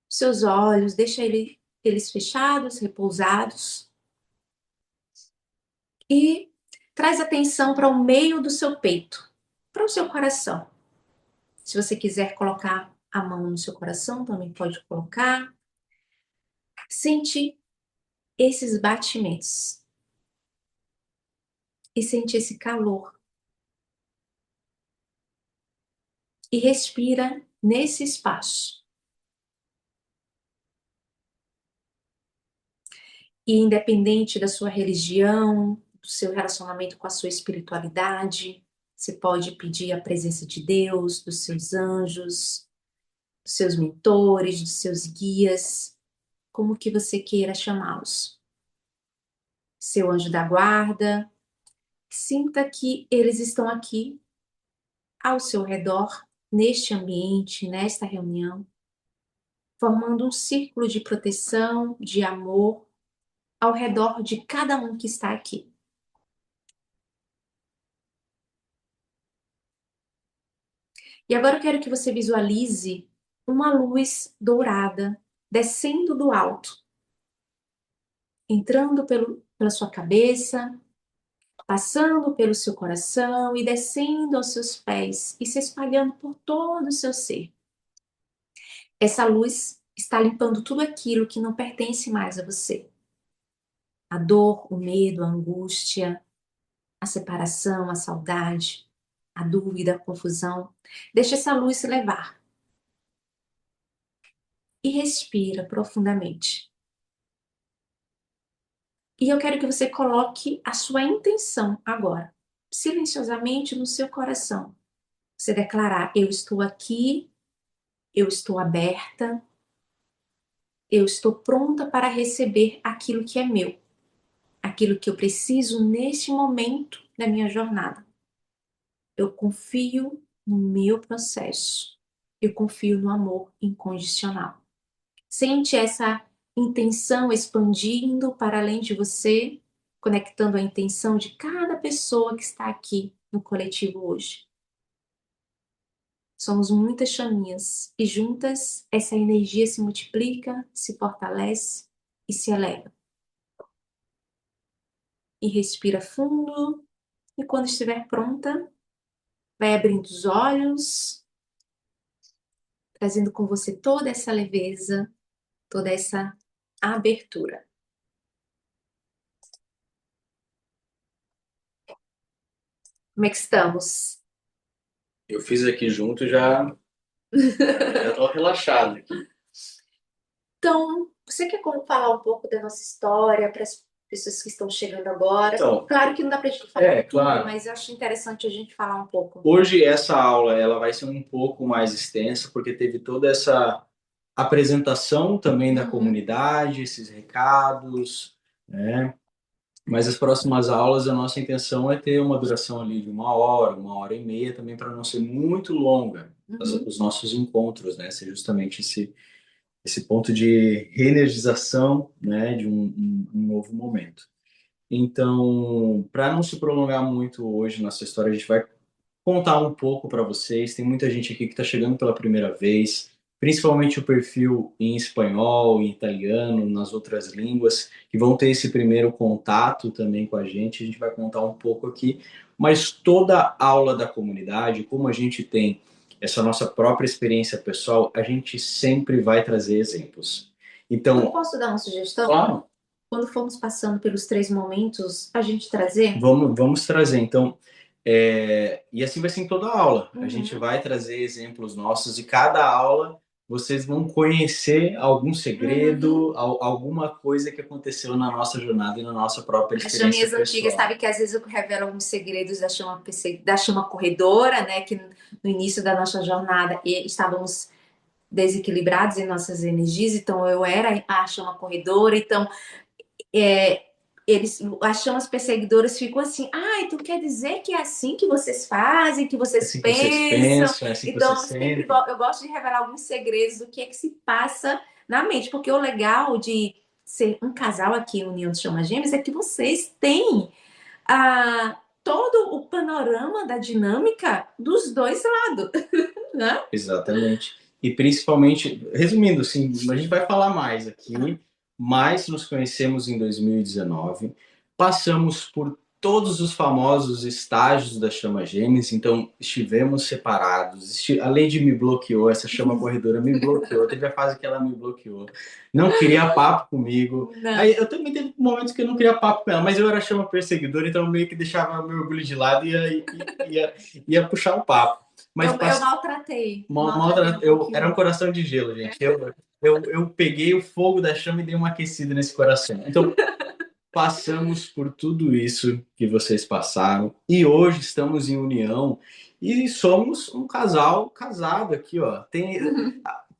Speaker 1: Seus olhos, deixa eles fechados, repousados. E traz atenção para o meio do seu peito, para o seu coração. Se você quiser colocar a mão no seu coração, também pode colocar. Sente esses batimentos. E sente esse calor. E respira nesse espaço. E independente da sua religião, do seu relacionamento com a sua espiritualidade, você pode pedir a presença de Deus, dos seus anjos, dos seus mentores, dos seus guias, como que você queira chamá-los. Seu anjo da guarda, sinta que eles estão aqui ao seu redor, neste ambiente, nesta reunião, formando um círculo de proteção, de amor, ao redor de cada um que está aqui. E agora eu quero que você visualize uma luz dourada descendo do alto, entrando pela sua cabeça, passando pelo seu coração e descendo aos seus pés e se espalhando por todo o seu ser. Essa luz está limpando tudo aquilo que não pertence mais a você. A dor, o medo, a angústia, a separação, a saudade, a dúvida, a confusão. Deixa essa luz se levar. E respira profundamente. E eu quero que você coloque a sua intenção agora, silenciosamente no seu coração. Você declarar: eu estou aqui, eu estou aberta, eu estou pronta para receber aquilo que é meu, aquilo que eu preciso neste momento da minha jornada. Eu confio no meu processo. Eu confio no amor incondicional. Sente essa intenção expandindo para além de você, conectando a intenção de cada pessoa que está aqui no coletivo hoje. Somos muitas chaminhas e juntas essa energia se multiplica, se fortalece e se eleva. E respira fundo e quando estiver pronta, vai abrindo os olhos, trazendo com você toda essa leveza, toda essa abertura. Como é que estamos?
Speaker 2: Eu fiz aqui junto já tô relaxado aqui.
Speaker 1: Então, Você quer como falar um pouco da nossa história para as pessoas que estão chegando agora?
Speaker 2: Então,
Speaker 1: Claro que não dá para a gente falar tudo,
Speaker 2: claro.
Speaker 1: mas eu acho interessante a gente falar um pouco.
Speaker 2: Hoje essa aula ela vai ser um pouco mais extensa, porque teve toda essa apresentação também da comunidade, esses recados, né? Mas as próximas aulas, a nossa intenção é ter uma duração ali de 1 hora e meia também, para não ser muito longa os nossos encontros, né? Ser justamente esse ponto de reenergização, né? De um novo momento. Então, para não se prolongar muito hoje nossa história, a gente vai contar um pouco para vocês. Tem muita gente aqui que está chegando pela primeira vez, principalmente o perfil em espanhol, em italiano, nas outras línguas, que vão ter esse primeiro contato também com a gente. A gente vai contar um pouco aqui, mas toda a aula da comunidade, como a gente tem essa nossa própria experiência pessoal, a gente sempre vai trazer exemplos. Então,
Speaker 1: eu posso dar uma sugestão?
Speaker 2: Claro.
Speaker 1: Quando formos passando pelos 3 momentos, a gente trazer?
Speaker 2: Vamos trazer. Então, e assim vai ser em toda a aula. A gente vai trazer exemplos nossos e cada aula vocês vão conhecer algum segredo, alguma coisa que aconteceu na nossa jornada e na nossa própria
Speaker 1: As
Speaker 2: experiência
Speaker 1: chaminhas
Speaker 2: pessoal.
Speaker 1: antigas, sabe que às vezes eu revelo alguns segredos da chama corredora, né? Que no início da nossa jornada estávamos desequilibrados em nossas energias, então eu era a chama corredora, então as chamas perseguidoras ficam assim, então quer dizer que é assim que vocês fazem, que vocês
Speaker 2: Assim que vocês
Speaker 1: pensam.
Speaker 2: pensam, é assim que
Speaker 1: Então,
Speaker 2: vocês
Speaker 1: sempre
Speaker 2: sentem.
Speaker 1: eu gosto de revelar alguns segredos do que é que se passa na mente, porque o legal de ser um casal aqui no União de Chamas Gêmeas é que vocês têm todo o panorama da dinâmica dos dois lados, né?
Speaker 2: Exatamente. E principalmente, resumindo, assim, a gente vai falar mais aqui, mas nos conhecemos em 2019, passamos por todos os famosos estágios da chama gêmeas, então estivemos separados, a Lady me bloqueou, essa chama corredora me bloqueou, teve a fase que ela me bloqueou, não queria papo comigo.
Speaker 1: Não.
Speaker 2: Aí eu também teve momentos que eu não queria papo com ela, mas eu era chama perseguidora, então eu meio que deixava meu orgulho de lado e ia puxar o papo. Mas
Speaker 1: eu maltratei.
Speaker 2: eu era um coração de gelo, gente. Eu peguei o fogo da chama e dei uma aquecida nesse coração. Então, passamos por tudo isso que vocês passaram e hoje estamos em união e somos um casal casado aqui, ó.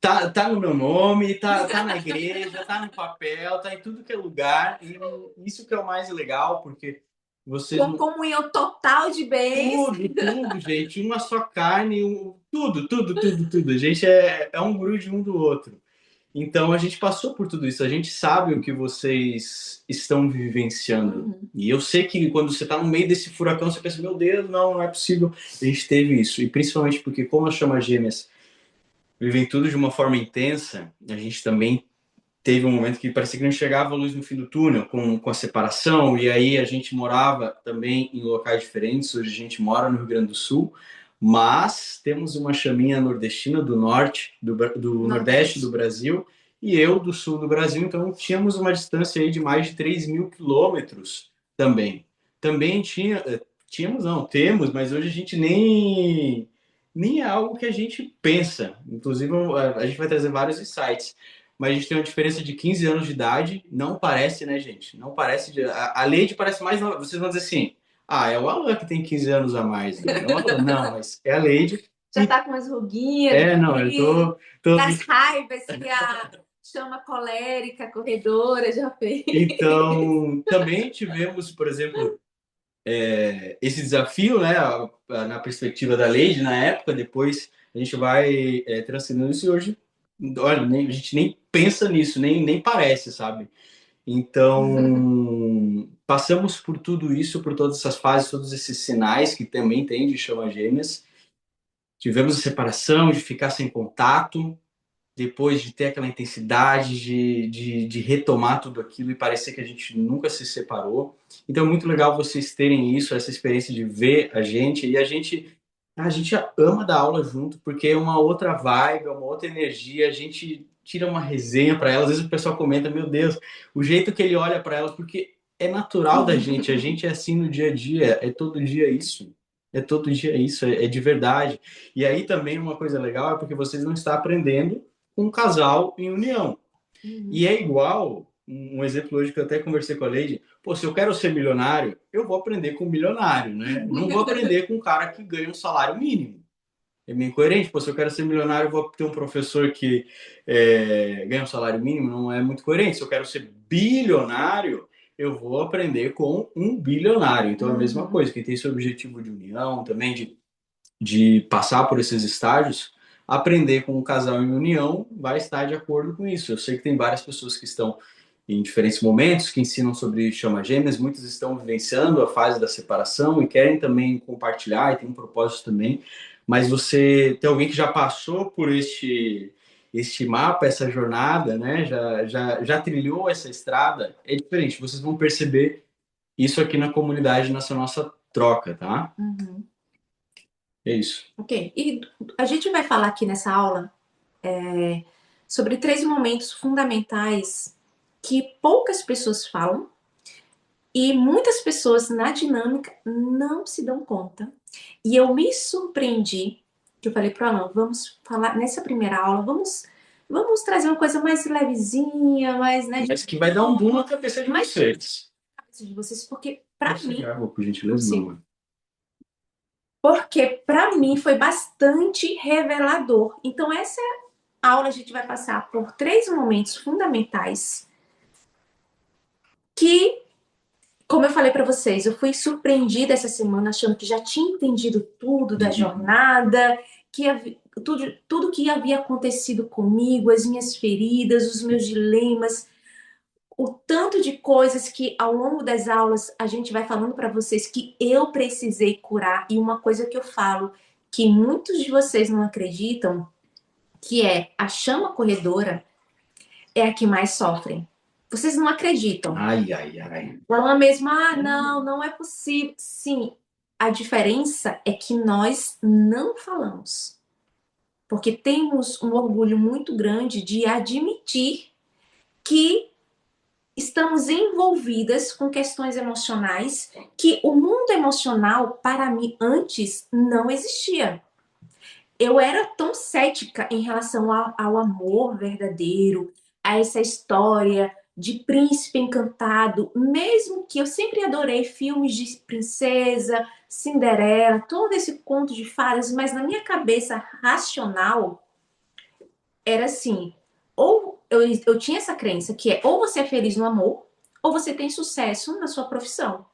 Speaker 2: Tá no meu nome, tá na igreja, tá no papel, tá em tudo que é lugar e isso que é o mais legal, porque vocês
Speaker 1: com comunhão total de bens.
Speaker 2: Tudo, gente. Uma só carne, tudo. A gente é um grude um do outro. Então a gente passou por tudo isso. A gente sabe o que vocês estão vivenciando. E eu sei que quando você está no meio desse furacão, você pensa, meu Deus, não é possível. A gente teve isso. E principalmente porque, como as chamas gêmeas vivem tudo de uma forma intensa, a gente também teve um momento que parecia que não chegava a luz no fim do túnel com a separação, e aí a gente morava também em locais diferentes. Hoje a gente mora no Rio Grande do Sul, mas temos uma chaminha nordestina do norte, do nordeste do Brasil, e eu do sul do Brasil, então tínhamos uma distância aí de mais de 3.000 quilômetros também. Também tínhamos não, temos, mas hoje a gente nem é algo que a gente pensa. Inclusive, a gente vai trazer vários insights, mas a gente tem uma diferença de 15 anos de idade. Não parece, né, gente? Não parece. A Lady parece mais nova. Vocês vão dizer assim, é o Alan que tem 15 anos a mais. Né? Não, mas é a Lady.
Speaker 1: Já tá com umas ruguinhas.
Speaker 2: Não, eu tô...
Speaker 1: Das raivas que a chama colérica, corredora já fez.
Speaker 2: Então, também tivemos, por exemplo, esse desafio, né, na perspectiva da Lady, na época. Depois a gente vai transcendendo isso e hoje, olha, a gente nem pensa nisso, nem parece, sabe? Então, passamos por tudo isso, por todas essas fases, todos esses sinais que também tem de chama gêmeas. Tivemos a separação, de ficar sem contato, depois de ter aquela intensidade de retomar tudo aquilo e parecer que a gente nunca se separou. Então, é muito legal vocês terem isso, essa experiência de ver a gente, e a gente ama dar aula junto, porque é uma outra vibe, é uma outra energia, a gente tira uma resenha para ela, às vezes o pessoal comenta, meu Deus, o jeito que ele olha para ela, porque é natural da gente, a gente é assim no dia a dia, é todo dia isso. É todo dia isso, é de verdade. E aí também uma coisa legal é porque vocês não estão aprendendo com um casal em união. E é igual, um exemplo hoje que eu até conversei com a Lady, pô, se eu quero ser milionário, eu vou aprender com um milionário, né? Não vou aprender com um cara que ganha um salário mínimo. É bem coerente. Pô, se eu quero ser milionário, eu vou ter um professor que ganha um salário mínimo, não é muito coerente. Se eu quero ser bilionário, eu vou aprender com um bilionário. Então é a mesma coisa. Quem tem esse objetivo de união, também de passar por esses estágios, aprender com um casal em união vai estar de acordo com isso. Eu sei que tem várias pessoas que estão em diferentes momentos, que ensinam sobre chama gêmeas, muitos estão vivenciando a fase da separação e querem também compartilhar e tem um propósito também, mas você tem alguém que já passou por este mapa, essa jornada, né? Já trilhou essa estrada, é diferente. Vocês vão perceber isso aqui na comunidade, nessa nossa troca, tá?
Speaker 1: Uhum.
Speaker 2: É isso.
Speaker 1: Ok. E a gente vai falar aqui nessa aula sobre 3 momentos fundamentais que poucas pessoas falam e muitas pessoas na dinâmica não se dão conta. E eu me surpreendi, que eu falei para o Alan, vamos falar nessa primeira aula, vamos trazer uma coisa mais levezinha, mais, né,
Speaker 2: Mas que vai dar um boom na cabeça de vocês.
Speaker 1: de vocês, porque para mim,
Speaker 2: Água, por gentileza, não.
Speaker 1: porque para mim foi bastante revelador. Então essa aula a gente vai passar por 3 momentos fundamentais que, como eu falei para vocês, eu fui surpreendida essa semana achando que já tinha entendido tudo da jornada, que tudo que havia acontecido comigo, as minhas feridas, os meus dilemas, o tanto de coisas que ao longo das aulas a gente vai falando para vocês que eu precisei curar. E uma coisa que eu falo que muitos de vocês não acreditam, que é a chama corredora é a que mais sofre. Vocês não acreditam.
Speaker 2: Ai, ai, ai.
Speaker 1: Ela mesma, não é possível. Sim, a diferença é que nós não falamos. Porque temos um orgulho muito grande de admitir que estamos envolvidas com questões emocionais que o mundo emocional, para mim, antes não existia. Eu era tão cética em relação ao amor verdadeiro, a essa história de príncipe encantado, mesmo que eu sempre adorei filmes de princesa, Cinderela, todo esse conto de fadas, mas na minha cabeça racional era assim, ou eu tinha essa crença que é ou você é feliz no amor, ou você tem sucesso na sua profissão.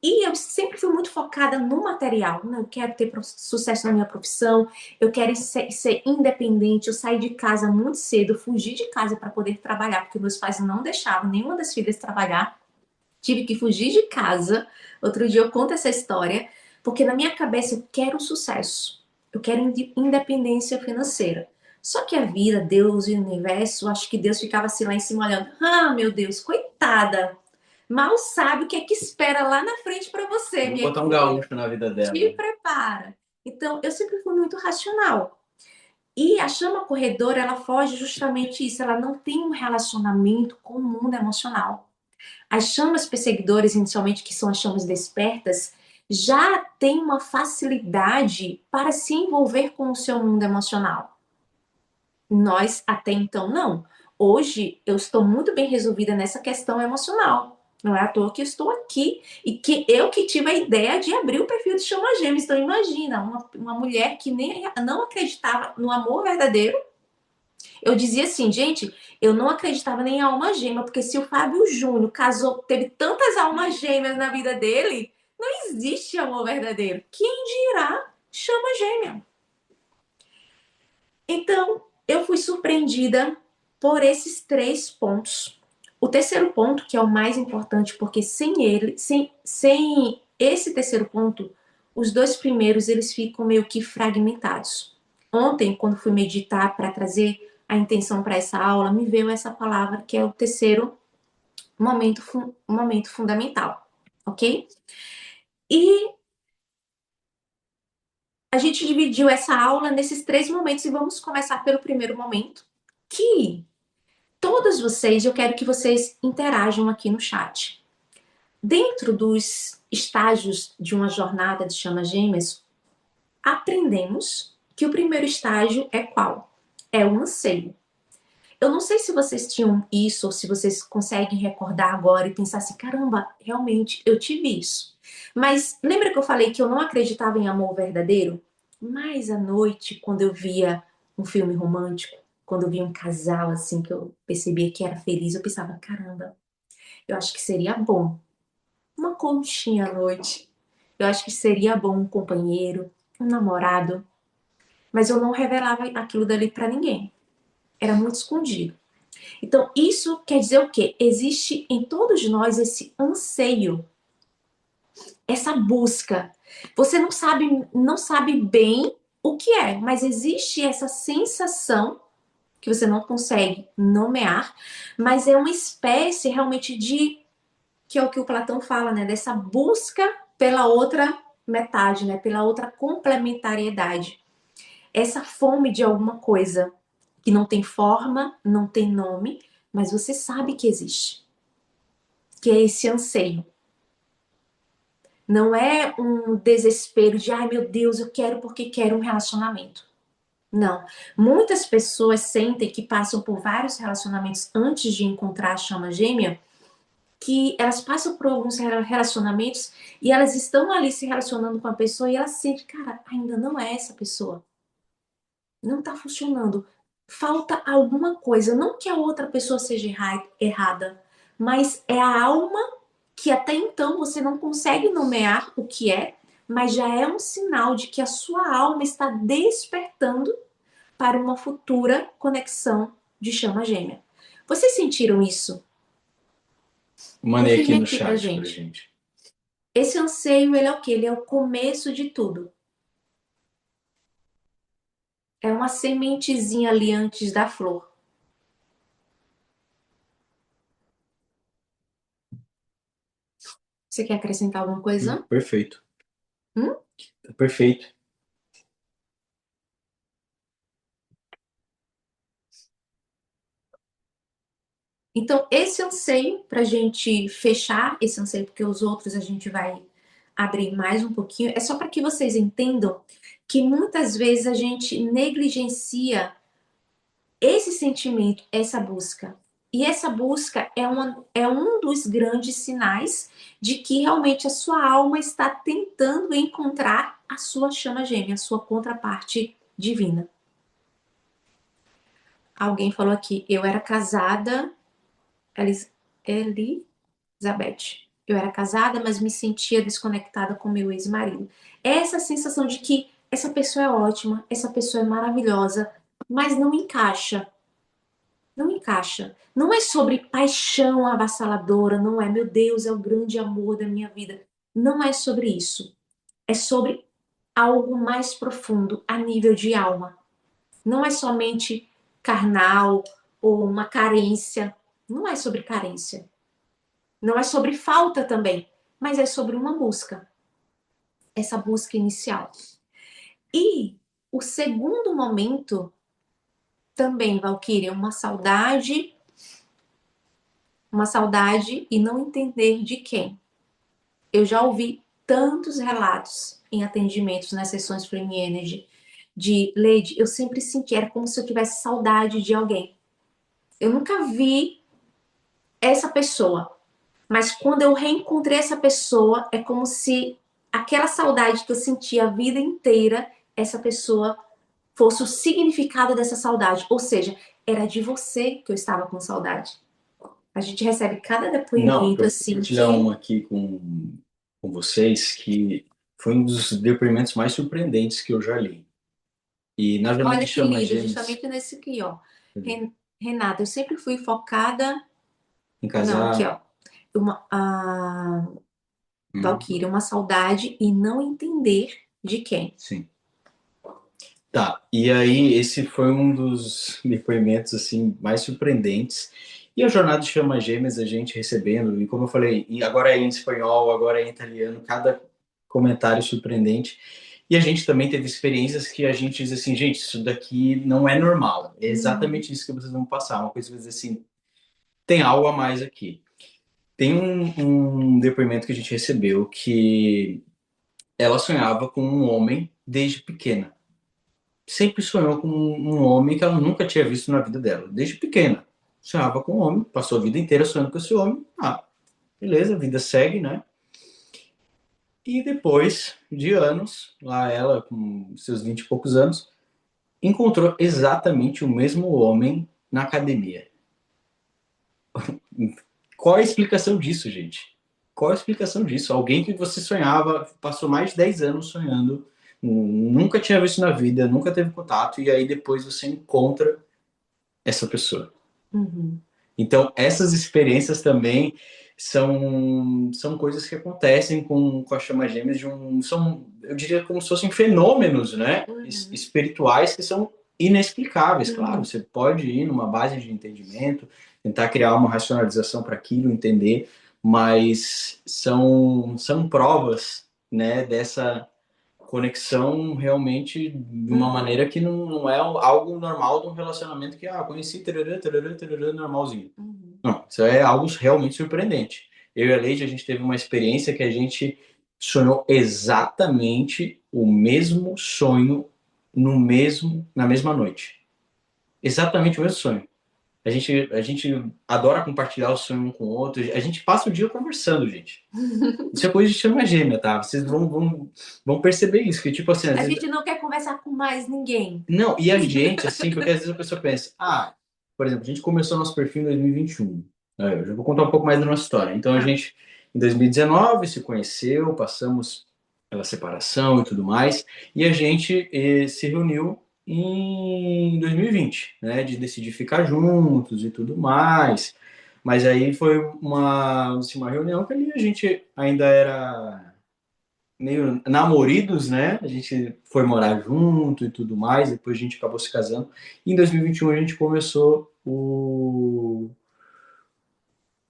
Speaker 1: E eu sempre fui muito focada no material. Né? Eu quero ter sucesso na minha profissão, eu quero ser independente. Eu saí de casa muito cedo, fugi de casa para poder trabalhar, porque meus pais não deixavam nenhuma das filhas trabalhar. Tive que fugir de casa. Outro dia eu conto essa história, porque na minha cabeça eu quero sucesso, eu quero independência financeira. Só que a vida, Deus e o universo, acho que Deus ficava assim lá em cima olhando. Ah, meu Deus, coitada. Mal sabe o que é que espera lá na frente para você,
Speaker 2: Vou
Speaker 1: minha
Speaker 2: botar um
Speaker 1: filha.
Speaker 2: gaúcho na vida dela.
Speaker 1: Te prepara. Então, eu sempre fui muito racional. E a chama corredora, ela foge justamente isso. Ela não tem um relacionamento com o mundo emocional. As chamas perseguidoras, inicialmente, que são as chamas despertas, já têm uma facilidade para se envolver com o seu mundo emocional. Nós, até então, não. Hoje, eu estou muito bem resolvida nessa questão emocional. Não é à toa que eu estou aqui e que eu que tive a ideia de abrir o perfil de Chama Gêmeas. Então, imagina, uma mulher que nem não acreditava no amor verdadeiro. Eu dizia assim, gente, eu não acreditava nem em alma gêmea, porque se o Fábio Júnior casou, teve tantas almas gêmeas na vida dele, não existe amor verdadeiro. Quem dirá chama gêmea? Então, eu fui surpreendida por esses 3 pontos. O terceiro ponto, que é o mais importante, porque sem ele, sem esse terceiro ponto, os 2 primeiros eles ficam meio que fragmentados. Ontem, quando fui meditar para trazer a intenção para essa aula, me veio essa palavra que é o terceiro momento fundamental, ok? E a gente dividiu essa aula nesses 3 momentos e vamos começar pelo primeiro momento, que todos vocês, eu quero que vocês interajam aqui no chat. Dentro dos estágios de uma jornada de chama gêmeas, aprendemos que o primeiro estágio é qual? É o anseio. Eu não sei se vocês tinham isso ou se vocês conseguem recordar agora e pensar assim, caramba, realmente eu tive isso. Mas lembra que eu falei que eu não acreditava em amor verdadeiro? Mas à noite, quando eu via um filme romântico, quando eu via um casal assim que eu percebia que era feliz, eu pensava, caramba, eu acho que seria bom uma conchinha à noite. Eu acho que seria bom um companheiro, um namorado, mas eu não revelava aquilo dali pra ninguém. Era muito escondido. Então, isso quer dizer o quê? Existe em todos nós esse anseio, essa busca. Você não sabe bem o que é, mas existe essa sensação que você não consegue nomear, mas é uma espécie realmente de, que é o que o Platão fala, né, dessa busca pela outra metade, né, pela outra complementariedade. Essa fome de alguma coisa que não tem forma, não tem nome, mas você sabe que existe, que é esse anseio. Não é um desespero de, ai meu Deus, eu quero porque quero um relacionamento. Não. Muitas pessoas sentem que passam por vários relacionamentos antes de encontrar a chama gêmea, que elas passam por alguns relacionamentos e elas estão ali se relacionando com a pessoa e elas sentem, cara, ainda não é essa pessoa. Não tá funcionando. Falta alguma coisa. Não que a outra pessoa seja errada, mas é a alma que até então você não consegue nomear o que é, mas já é um sinal de que a sua alma está despertando para uma futura conexão de chama gêmea. Vocês sentiram isso?
Speaker 2: Mandei aqui
Speaker 1: Confirme
Speaker 2: no
Speaker 1: aqui pra
Speaker 2: chat pra
Speaker 1: gente.
Speaker 2: gente.
Speaker 1: Esse anseio, ele é o quê? Ele é o começo de tudo. É uma sementezinha ali antes da flor. Você quer acrescentar alguma coisa?
Speaker 2: Perfeito.
Speaker 1: Hum?
Speaker 2: Perfeito.
Speaker 1: Então, esse anseio, para a gente fechar esse anseio, porque os outros a gente vai abrir mais um pouquinho, é só para que vocês entendam que muitas vezes a gente negligencia esse sentimento, essa busca. E essa busca é um dos grandes sinais de que realmente a sua alma está tentando encontrar a sua chama gêmea, a sua contraparte divina. Alguém falou aqui, eu era casada, Elizabeth. Eu era casada, mas me sentia desconectada com meu ex-marido. Essa sensação de que essa pessoa é ótima, essa pessoa é maravilhosa, mas não encaixa. Não encaixa. Não é sobre paixão avassaladora, não é, meu Deus, é o grande amor da minha vida. Não é sobre isso. É sobre algo mais profundo, a nível de alma. Não é somente carnal ou uma carência. Não é sobre carência. Não é sobre falta também, mas é sobre uma busca. Essa busca inicial. E o segundo momento também, Valquíria, uma saudade e não entender de quem. Eu já ouvi tantos relatos em atendimentos nas sessões Flame Energy de Lady, eu sempre senti, era como se eu tivesse saudade de alguém. Eu nunca vi essa pessoa, mas quando eu reencontrei essa pessoa, é como se aquela saudade que eu senti a vida inteira, essa pessoa fosse o significado dessa saudade. Ou seja, era de você que eu estava com saudade. A gente recebe cada
Speaker 2: Não,
Speaker 1: depoimento
Speaker 2: para
Speaker 1: assim
Speaker 2: compartilhar
Speaker 1: que.
Speaker 2: uma aqui com vocês que foi um dos depoimentos mais surpreendentes que eu já li. E na jornada de
Speaker 1: Olha que
Speaker 2: Chama
Speaker 1: lindo,
Speaker 2: Gêmeas,
Speaker 1: justamente nesse aqui, ó. Renata, eu sempre fui focada.
Speaker 2: em
Speaker 1: Não, aqui,
Speaker 2: casar.
Speaker 1: ó. A
Speaker 2: Hum,
Speaker 1: Valkyria, uma saudade e não entender de quem.
Speaker 2: sim. Tá, e aí esse foi um dos depoimentos assim mais surpreendentes. E a jornada de Chama Gêmeas a gente recebendo, e como eu falei, e agora é em espanhol, agora é em italiano, cada comentário surpreendente. E a gente também teve experiências que a gente diz assim, gente, isso daqui não é normal. É exatamente isso que vocês vão passar. Uma coisa que vocês assim, tem algo a mais aqui. Tem um depoimento que a gente recebeu que ela sonhava com um homem desde pequena. sempre sonhou com um homem que ela nunca tinha visto na vida dela, desde pequena. Sonhava com um homem, passou a vida inteira sonhando com esse homem. Ah, beleza, a vida segue, né? E depois de anos, lá ela, com seus 20 e poucos anos, encontrou exatamente o mesmo homem na academia. Qual a explicação disso, gente? Qual a explicação disso? Alguém que você sonhava, passou mais de 10 anos sonhando, nunca tinha visto na vida, nunca teve contato, e aí depois você encontra essa pessoa.
Speaker 1: Uhum.
Speaker 2: Então, essas experiências também são coisas que acontecem com a chama gêmeas, são, eu diria, como se fossem fenômenos, né? Espirituais que são inexplicáveis. Claro, você pode ir numa base de entendimento, tentar criar uma racionalização para aquilo, entender, mas são provas, né, dessa conexão realmente de uma maneira que não é algo normal de um relacionamento que, conheci, tarará, tarará, tarará, normalzinho. Não, isso é algo realmente surpreendente. Eu e a Leide, a gente teve uma experiência que a gente sonhou exatamente o mesmo sonho na mesma noite. Exatamente o mesmo sonho. A gente adora compartilhar o sonho um com o outro. A gente passa o dia conversando, gente. Isso é coisa de chama gêmea, tá? Vocês vão perceber isso, que tipo assim, às
Speaker 1: A
Speaker 2: vezes...
Speaker 1: gente não quer conversar com mais ninguém.
Speaker 2: Não, e a gente, assim, porque às vezes a pessoa pensa, por exemplo, a gente começou nosso perfil em 2021. Eu já vou contar um pouco mais da nossa história. Então a gente, em 2019, se conheceu, passamos pela separação e tudo mais, e a gente se reuniu em 2020, né? De decidir ficar juntos e tudo mais. Mas aí foi uma reunião que ali a gente ainda era meio namoridos, né? A gente foi morar junto e tudo mais, depois a gente acabou se casando. E em 2021 a gente começou o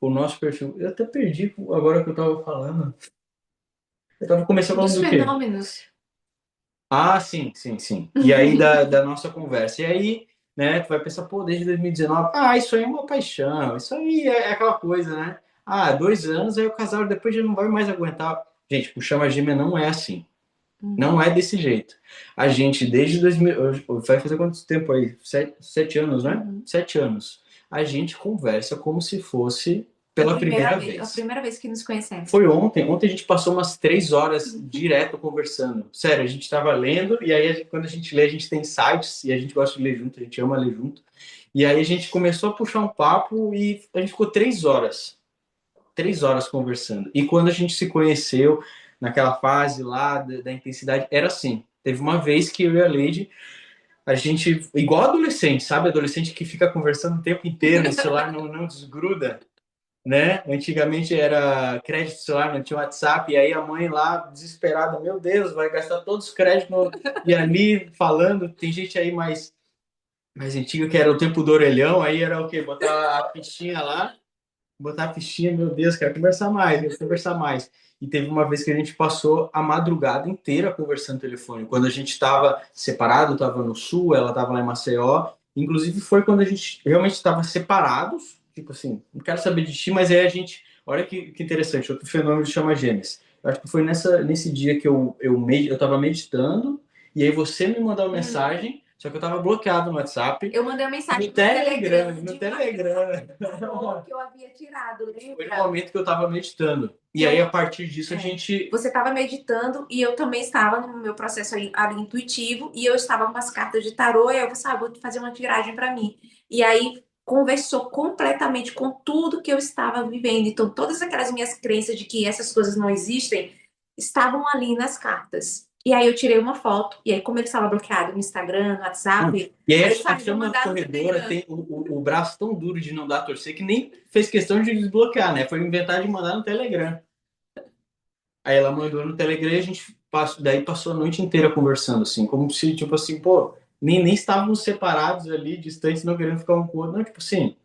Speaker 2: nosso perfil. Eu até perdi agora que eu tava falando. Eu tava começando falando
Speaker 1: Dos
Speaker 2: do quê?
Speaker 1: fenômenos.
Speaker 2: Ah, sim, sim, sim. E aí da nossa conversa. E aí, né, tu vai pensar, pô, desde 2019, isso aí é uma paixão, isso aí é aquela coisa, né? 2 anos, aí o casal depois já não vai mais aguentar. Gente, o Chama Gêmea não é assim. Não é desse jeito. A gente, desde 2000, vai fazer quanto tempo aí? 7 anos, né? 7 anos. A gente conversa como se fosse pela primeira vez.
Speaker 1: A primeira vez que nos conhecemos.
Speaker 2: Foi ontem. Ontem a gente passou umas 3 horas direto conversando. Sério, a gente estava lendo, e aí quando a gente lê, a gente tem insights, e a gente gosta de ler junto, a gente ama ler junto. E aí a gente começou a puxar um papo e a gente ficou 3 horas. 3 horas conversando. E quando a gente se conheceu, naquela fase lá da intensidade, era assim. Teve uma vez que eu e a Lady, a gente, igual adolescente, sabe? Adolescente que fica conversando o tempo inteiro, o celular não desgruda, né? Antigamente era crédito celular, não tinha WhatsApp, e aí a mãe lá, desesperada, meu Deus, vai gastar todos os créditos e ali falando, tem gente aí mais antiga que era o tempo do orelhão, aí era o quê? Botar a fichinha lá, botar a fichinha, meu Deus, quero conversar mais. E teve uma vez que a gente passou a madrugada inteira conversando no telefone. Quando a gente estava separado, estava no sul, ela estava lá em Maceió. Inclusive foi quando a gente realmente estava separados. Tipo assim, não quero saber de ti, mas aí a gente... Olha que interessante, outro fenômeno chama gêmeas. Eu acho que foi nesse dia que eu estava meditando, e aí você me mandou uma mensagem, só que eu estava bloqueado no WhatsApp.
Speaker 1: Eu mandei uma mensagem
Speaker 2: no Telegram.
Speaker 1: Que eu havia tirado, lembra?
Speaker 2: Foi no momento que eu estava meditando. E aí, a partir disso, a gente...
Speaker 1: Você estava meditando e eu também estava no meu processo ali intuitivo, e eu estava com as cartas de tarô, e eu vou fazer uma tiragem para mim. E aí conversou completamente com tudo que eu estava vivendo. Então, todas aquelas minhas crenças de que essas coisas não existem estavam ali nas cartas. E aí eu tirei uma foto, e aí como ele estava bloqueado no Instagram, no WhatsApp...
Speaker 2: E aí
Speaker 1: Aí
Speaker 2: a chama corredora tem o braço tão duro de não dar a torcer que nem fez questão de desbloquear, né? Foi inventar de mandar no Telegram. Aí ela mandou no Telegram e a gente daí passou a noite inteira conversando, assim, como se, tipo assim, pô, nem estávamos separados ali, distantes, não querendo ficar um com o outro. Não, tipo assim,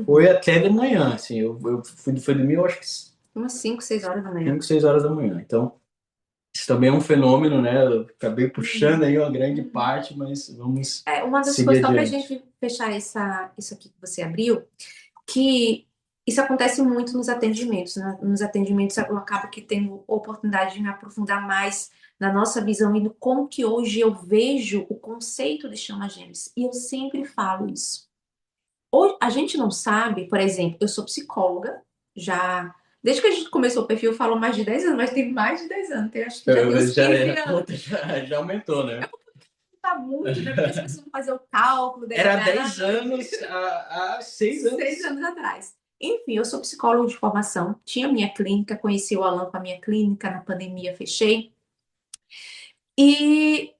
Speaker 2: foi até de manhã, assim, eu fui dormir, eu acho que
Speaker 1: umas 5, 6 horas da manhã.
Speaker 2: 5, 6 horas da manhã. Então, isso também é um fenômeno, né? Eu acabei puxando aí uma grande parte, mas vamos
Speaker 1: uma das
Speaker 2: seguir
Speaker 1: coisas, só pra
Speaker 2: adiante.
Speaker 1: gente fechar isso aqui que você abriu, que Isso acontece muito nos atendimentos, né? Nos atendimentos eu acabo que tendo oportunidade de me aprofundar mais na nossa visão e no como que hoje eu vejo o conceito de chama-gêmeos. E eu sempre falo isso. Hoje, a gente não sabe, por exemplo, eu sou psicóloga, já. Desde que a gente começou o perfil, eu falo mais de 10 anos, mas tem mais de 10 anos, tem, acho que já tem uns 15
Speaker 2: A
Speaker 1: anos.
Speaker 2: conta já aumentou, né?
Speaker 1: Tá muito, né? Porque as pessoas vão fazer o cálculo da
Speaker 2: Era
Speaker 1: idade.
Speaker 2: 10 anos há 6 anos.
Speaker 1: 6 anos atrás. Enfim, eu sou psicóloga de formação, tinha minha clínica, conheci o Alan com a minha clínica, na pandemia fechei. E,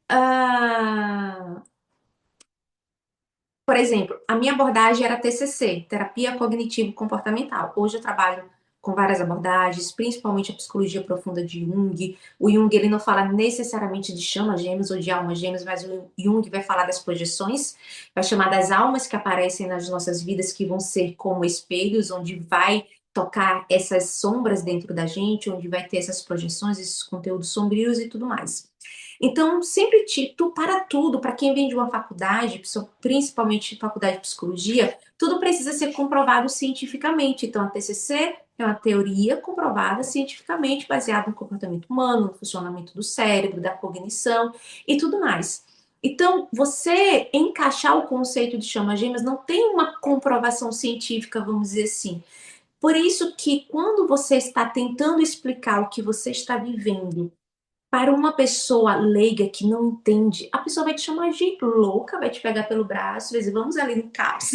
Speaker 1: por exemplo, a minha abordagem era TCC, Terapia Cognitivo-Comportamental. Hoje eu trabalho com várias abordagens, principalmente a psicologia profunda de Jung. O Jung, ele não fala necessariamente de chama-gêmeos ou de alma-gêmeos, mas o Jung vai falar das projeções, vai chamar das almas que aparecem nas nossas vidas, que vão ser como espelhos, onde vai tocar essas sombras dentro da gente, onde vai ter essas projeções, esses conteúdos sombrios e tudo mais. Então, sempre para tudo, para quem vem de uma faculdade, principalmente faculdade de psicologia, tudo precisa ser comprovado cientificamente. Então, a TCC é uma teoria comprovada cientificamente, baseada no comportamento humano, no funcionamento do cérebro, da cognição e tudo mais. Então, você encaixar o conceito de chama-gêmeas não tem uma comprovação científica, vamos dizer assim. Por isso que quando você está tentando explicar o que você está vivendo para uma pessoa leiga que não entende, a pessoa vai te chamar de louca, vai te pegar pelo braço, vai dizer, vamos ali no CAPS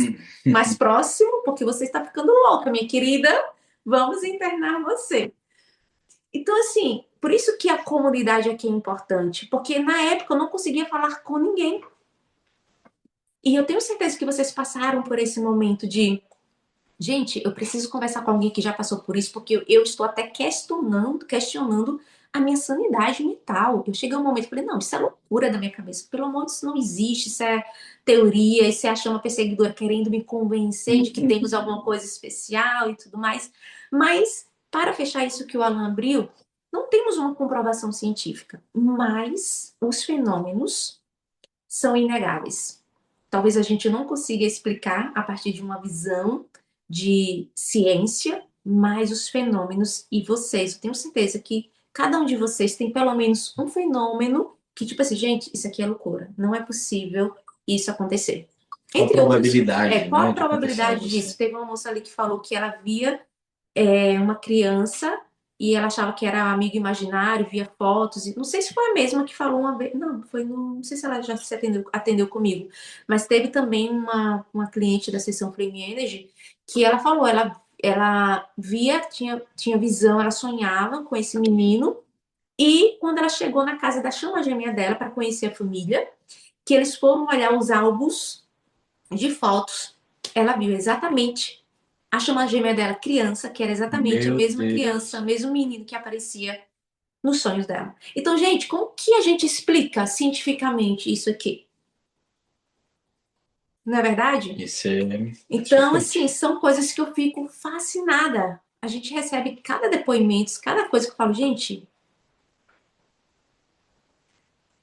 Speaker 1: mais próximo, porque você está ficando louca, minha querida, vamos internar você. Então, assim, por isso que a comunidade aqui é importante, porque na época eu não conseguia falar com ninguém. E eu tenho certeza que vocês passaram por esse momento de, gente, eu preciso conversar com alguém que já passou por isso, porque eu estou até questionando a minha sanidade mental. Eu cheguei a um momento e falei, não, isso é loucura da minha cabeça. Pelo amor de Deus, isso não existe, isso é teoria, isso é a chama perseguidora querendo me convencer de que temos alguma coisa especial e tudo mais. Mas, para fechar isso que o Alan abriu, não temos uma comprovação científica, mas os fenômenos são inegáveis. Talvez a gente não consiga explicar a partir de uma visão de ciência, mas os fenômenos e vocês, eu tenho certeza que cada um de vocês tem pelo menos um fenômeno que, tipo assim, gente, isso aqui é loucura. Não é possível isso acontecer.
Speaker 2: Qual a
Speaker 1: Entre outros,
Speaker 2: probabilidade,
Speaker 1: qual
Speaker 2: né,
Speaker 1: a
Speaker 2: de acontecer
Speaker 1: probabilidade
Speaker 2: algo
Speaker 1: disso?
Speaker 2: assim?
Speaker 1: Teve uma moça ali que falou que ela via uma criança e ela achava que era amigo imaginário, via fotos. E não sei se foi a mesma que falou uma vez. Não, foi no, não sei se ela já se atendeu comigo. Mas teve também uma cliente da sessão Flame Energy que ela falou, ela via, tinha visão, ela sonhava com esse menino. E quando ela chegou na casa da chama gêmea dela para conhecer a família, que eles foram olhar os álbuns de fotos, ela viu exatamente a chama gêmea dela, criança, que era exatamente a
Speaker 2: Meu
Speaker 1: mesma
Speaker 2: Deus.
Speaker 1: criança, o mesmo menino que aparecia nos sonhos dela. Então, gente, como que a gente explica cientificamente isso aqui? Não é verdade?
Speaker 2: Isso é
Speaker 1: Então, assim,
Speaker 2: chocante.
Speaker 1: são coisas que eu fico fascinada. A gente recebe cada depoimento, cada coisa que eu falo, gente,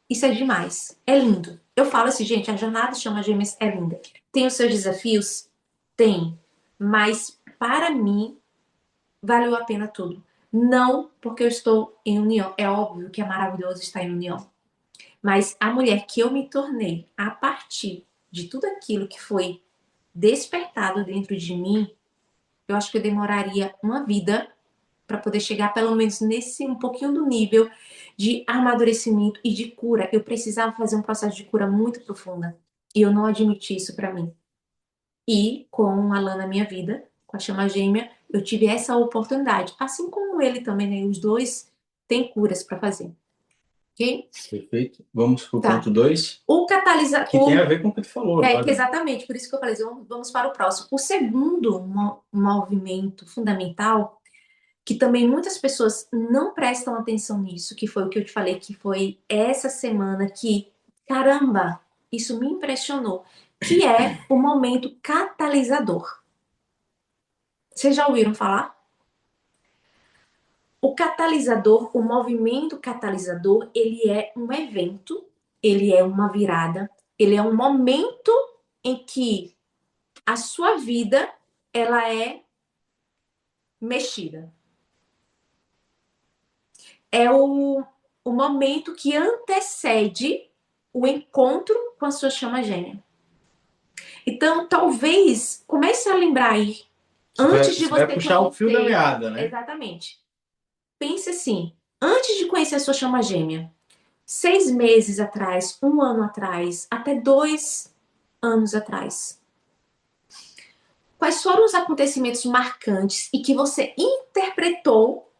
Speaker 1: isso é demais. É lindo. Eu falo assim, gente, a jornada Chama Gêmeas é linda. Tem os seus desafios? Tem. Mas, para mim, valeu a pena tudo. Não porque eu estou em união. É óbvio que é maravilhoso estar em união. Mas a mulher que eu me tornei a partir de tudo aquilo que foi despertado dentro de mim, eu acho que eu demoraria uma vida para poder chegar pelo menos nesse um pouquinho do nível de amadurecimento e de cura. Eu precisava fazer um processo de cura muito profunda. E eu não admiti isso para mim. E com a Lana na minha vida, com a chama gêmea, eu tive essa oportunidade. Assim como ele também, né? Os dois têm curas para fazer. Ok?
Speaker 2: Perfeito. Vamos para o
Speaker 1: Tá.
Speaker 2: ponto 2,
Speaker 1: O
Speaker 2: que tem a
Speaker 1: catalisador.
Speaker 2: ver com o que tu falou
Speaker 1: É,
Speaker 2: agora.
Speaker 1: exatamente, por isso que eu falei, vamos para o próximo. O segundo movimento fundamental, que também muitas pessoas não prestam atenção nisso, que foi o que eu te falei, que foi essa semana que, caramba, isso me impressionou, que é o momento catalisador. Vocês já ouviram falar? O catalisador, o movimento catalisador, ele é um evento, ele é uma virada, ele é um momento em que a sua vida, ela é mexida. É o momento que antecede o encontro com a sua chama gêmea. Então, talvez comece a lembrar aí, antes de
Speaker 2: Você vai
Speaker 1: você
Speaker 2: puxar o fio da
Speaker 1: conhecer.
Speaker 2: meada, né?
Speaker 1: Exatamente. Pense assim, antes de conhecer a sua chama gêmea, 6 meses atrás, 1 ano atrás, até 2 anos atrás. Quais foram os acontecimentos marcantes e que você interpretou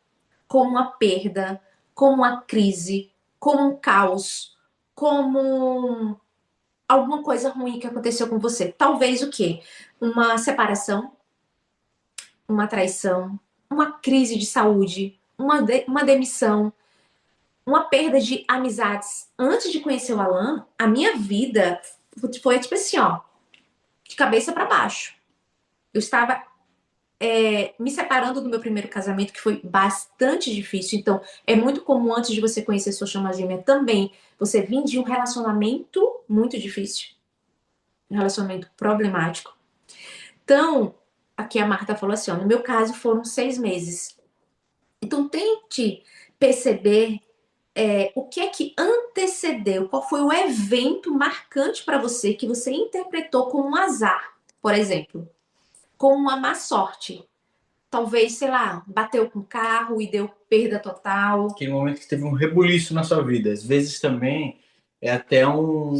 Speaker 1: como uma perda, como uma crise, como um caos, como alguma coisa ruim que aconteceu com você? Talvez o quê? Uma separação, uma traição, uma crise de saúde, uma demissão, uma perda de amizades. Antes de conhecer o Alan, a minha vida foi tipo assim, ó, de cabeça para baixo. Eu estava me separando do meu primeiro casamento, que foi bastante difícil. Então, é muito comum antes de você conhecer sua chama gêmea também, você vir de um relacionamento muito difícil, um relacionamento problemático. Então, aqui a Marta falou assim, ó, no meu caso foram 6 meses. Então, tente perceber o que é que antecedeu, qual foi o evento marcante para você que você interpretou como um azar, por exemplo, como uma má sorte. Talvez, sei lá, bateu com o carro e deu perda total.
Speaker 2: Aquele momento que teve um rebuliço na sua vida. Às vezes também é até não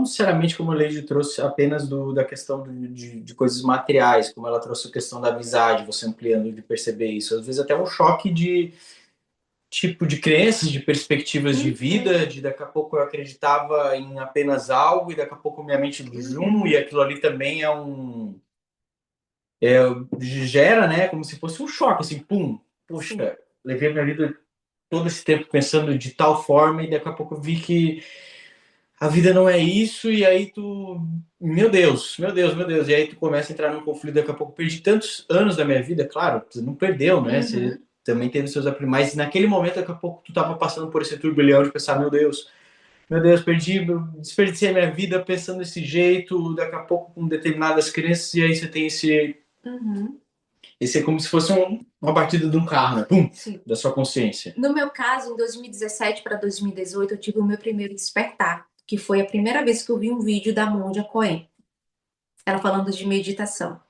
Speaker 2: necessariamente como a Lady trouxe apenas da questão de coisas materiais, como ela trouxe a questão da amizade, você ampliando de perceber isso. Às vezes até um choque de tipo de crenças, de perspectivas de vida, de daqui a pouco eu acreditava em apenas algo e daqui a pouco minha mente zoom e aquilo ali também gera, né, como se fosse um choque, assim, pum, puxa,
Speaker 1: Sim.
Speaker 2: levei a minha vida todo esse tempo pensando de tal forma e daqui a pouco eu vi que a vida não é isso e aí tu, meu Deus, meu Deus, meu Deus, e aí tu começa a entrar num conflito, daqui a pouco perdi tantos anos da minha vida, claro, você não perdeu, né, você também teve seus mas naquele momento daqui a pouco tu tava passando por esse turbilhão de pensar, meu Deus, perdi, desperdicei a minha vida pensando desse jeito, daqui a pouco com determinadas crenças e aí você tem esse é como se fosse uma batida de um carro, né? Pum,
Speaker 1: Sim.
Speaker 2: da sua consciência.
Speaker 1: No meu caso, em 2017 para 2018, eu tive o meu primeiro despertar, que foi a primeira vez que eu vi um vídeo da Monja Coen, ela falando de meditação.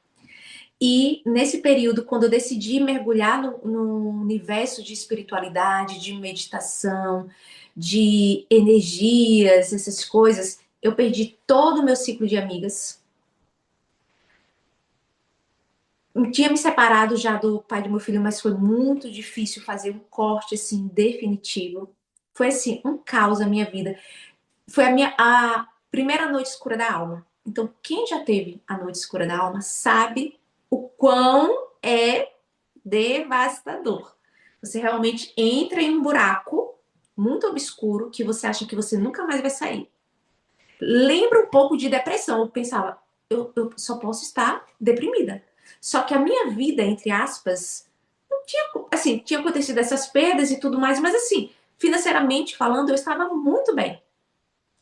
Speaker 1: E nesse período, quando eu decidi mergulhar no universo de espiritualidade, de meditação, de energias, essas coisas, eu perdi todo o meu ciclo de amigas. Eu tinha me separado já do pai do meu filho, mas foi muito difícil fazer um corte assim definitivo. Foi assim um caos a minha vida. Foi a primeira noite escura da alma. Então, quem já teve a noite escura da alma sabe o quão é devastador. Você realmente entra em um buraco muito obscuro que você acha que você nunca mais vai sair. Lembra um pouco de depressão. Eu pensava, eu só posso estar deprimida. Só que a minha vida, entre aspas, não tinha, assim, tinha acontecido essas perdas e tudo mais, mas assim, financeiramente falando, eu estava muito bem.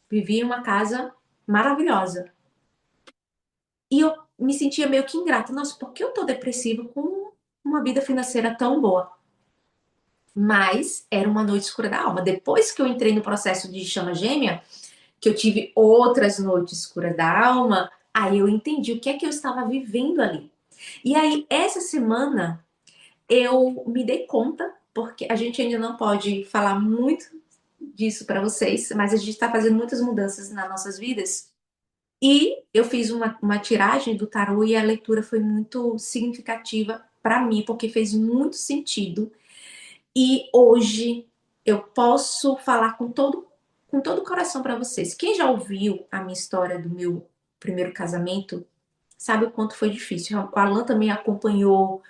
Speaker 1: Vivia em uma casa maravilhosa. E eu me sentia meio que ingrata. Nossa, por que eu tô depressiva com uma vida financeira tão boa? Mas era uma noite escura da alma. Depois que eu entrei no processo de chama gêmea, que eu tive outras noites escuras da alma, aí eu entendi o que é que eu estava vivendo ali. E aí, essa semana, eu me dei conta, porque a gente ainda não pode falar muito disso para vocês, mas a gente está fazendo muitas mudanças nas nossas vidas. E eu fiz uma tiragem do tarô e a leitura foi muito significativa para mim, porque fez muito sentido. E hoje eu posso falar com todo o coração para vocês. Quem já ouviu a minha história do meu primeiro casamento sabe o quanto foi difícil. O Alan também acompanhou.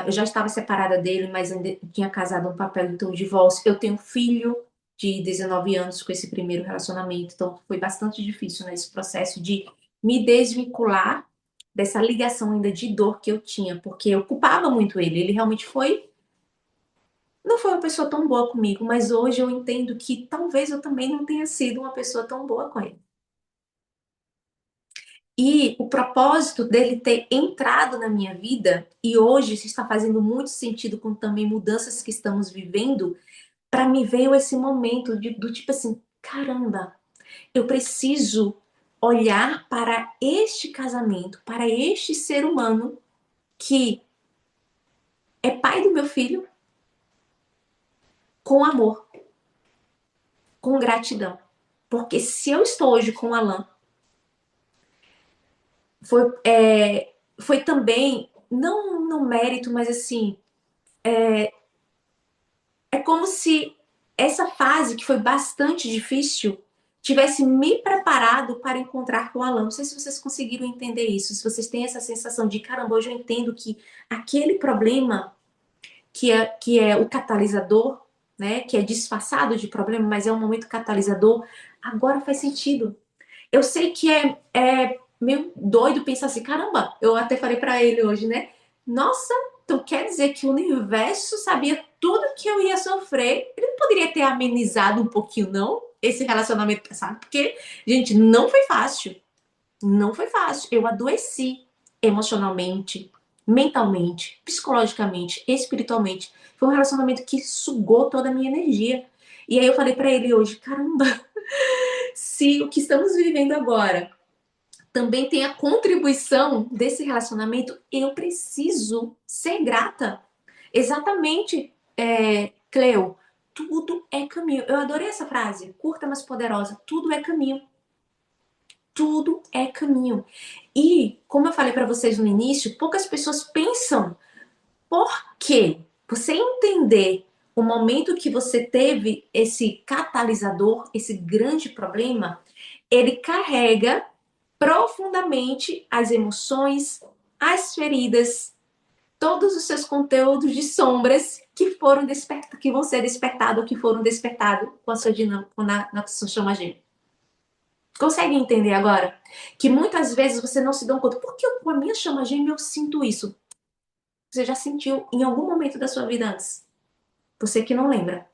Speaker 1: Eu já estava separada dele, mas ainda tinha casado um papel então divórcio. Eu tenho um filho de 19 anos com esse primeiro relacionamento, então foi bastante difícil nesse processo de me desvincular dessa ligação ainda de dor que eu tinha, porque eu culpava muito ele. Ele realmente não foi uma pessoa tão boa comigo, mas hoje eu entendo que talvez eu também não tenha sido uma pessoa tão boa com ele. E o propósito dele ter entrado na minha vida, e hoje isso está fazendo muito sentido com também mudanças que estamos vivendo, para mim veio esse momento do tipo assim, caramba, eu preciso olhar para este casamento, para este ser humano que é pai do meu filho, com amor, com gratidão. Porque se eu estou hoje com o Alan, foi também, não no mérito, mas assim, é como se essa fase, que foi bastante difícil, tivesse me preparado para encontrar com o Alan. Não sei se vocês conseguiram entender isso, se vocês têm essa sensação de, caramba, hoje eu entendo que aquele problema que é o catalisador, né, que é disfarçado de problema, mas é um momento catalisador, agora faz sentido. Eu sei que é meio doido pensar assim, caramba, eu até falei pra ele hoje, né? Nossa, então quer dizer que o universo sabia tudo que eu ia sofrer. Ele não poderia ter amenizado um pouquinho, não? Esse relacionamento passado? Porque, gente, não foi fácil. Não foi fácil. Eu adoeci emocionalmente, mentalmente, psicologicamente, espiritualmente. Foi um relacionamento que sugou toda a minha energia. E aí eu falei pra ele hoje, caramba, se o que estamos vivendo agora também tem a contribuição desse relacionamento, eu preciso ser grata. Exatamente, Cleo. Tudo é caminho. Eu adorei essa frase, curta, mas poderosa. Tudo é caminho. Tudo é caminho. E, como eu falei para vocês no início, poucas pessoas pensam por quê? Você entender o momento que você teve esse catalisador, esse grande problema, ele carrega profundamente as emoções, as feridas, todos os seus conteúdos de sombras que vão ser despertados, que foram despertados com a sua dinâmica, na sua chama gêmea. Consegue entender agora? Que muitas vezes você não se dá conta. Por que com a minha chama gêmea eu sinto isso? Você já sentiu em algum momento da sua vida antes? Você que não lembra.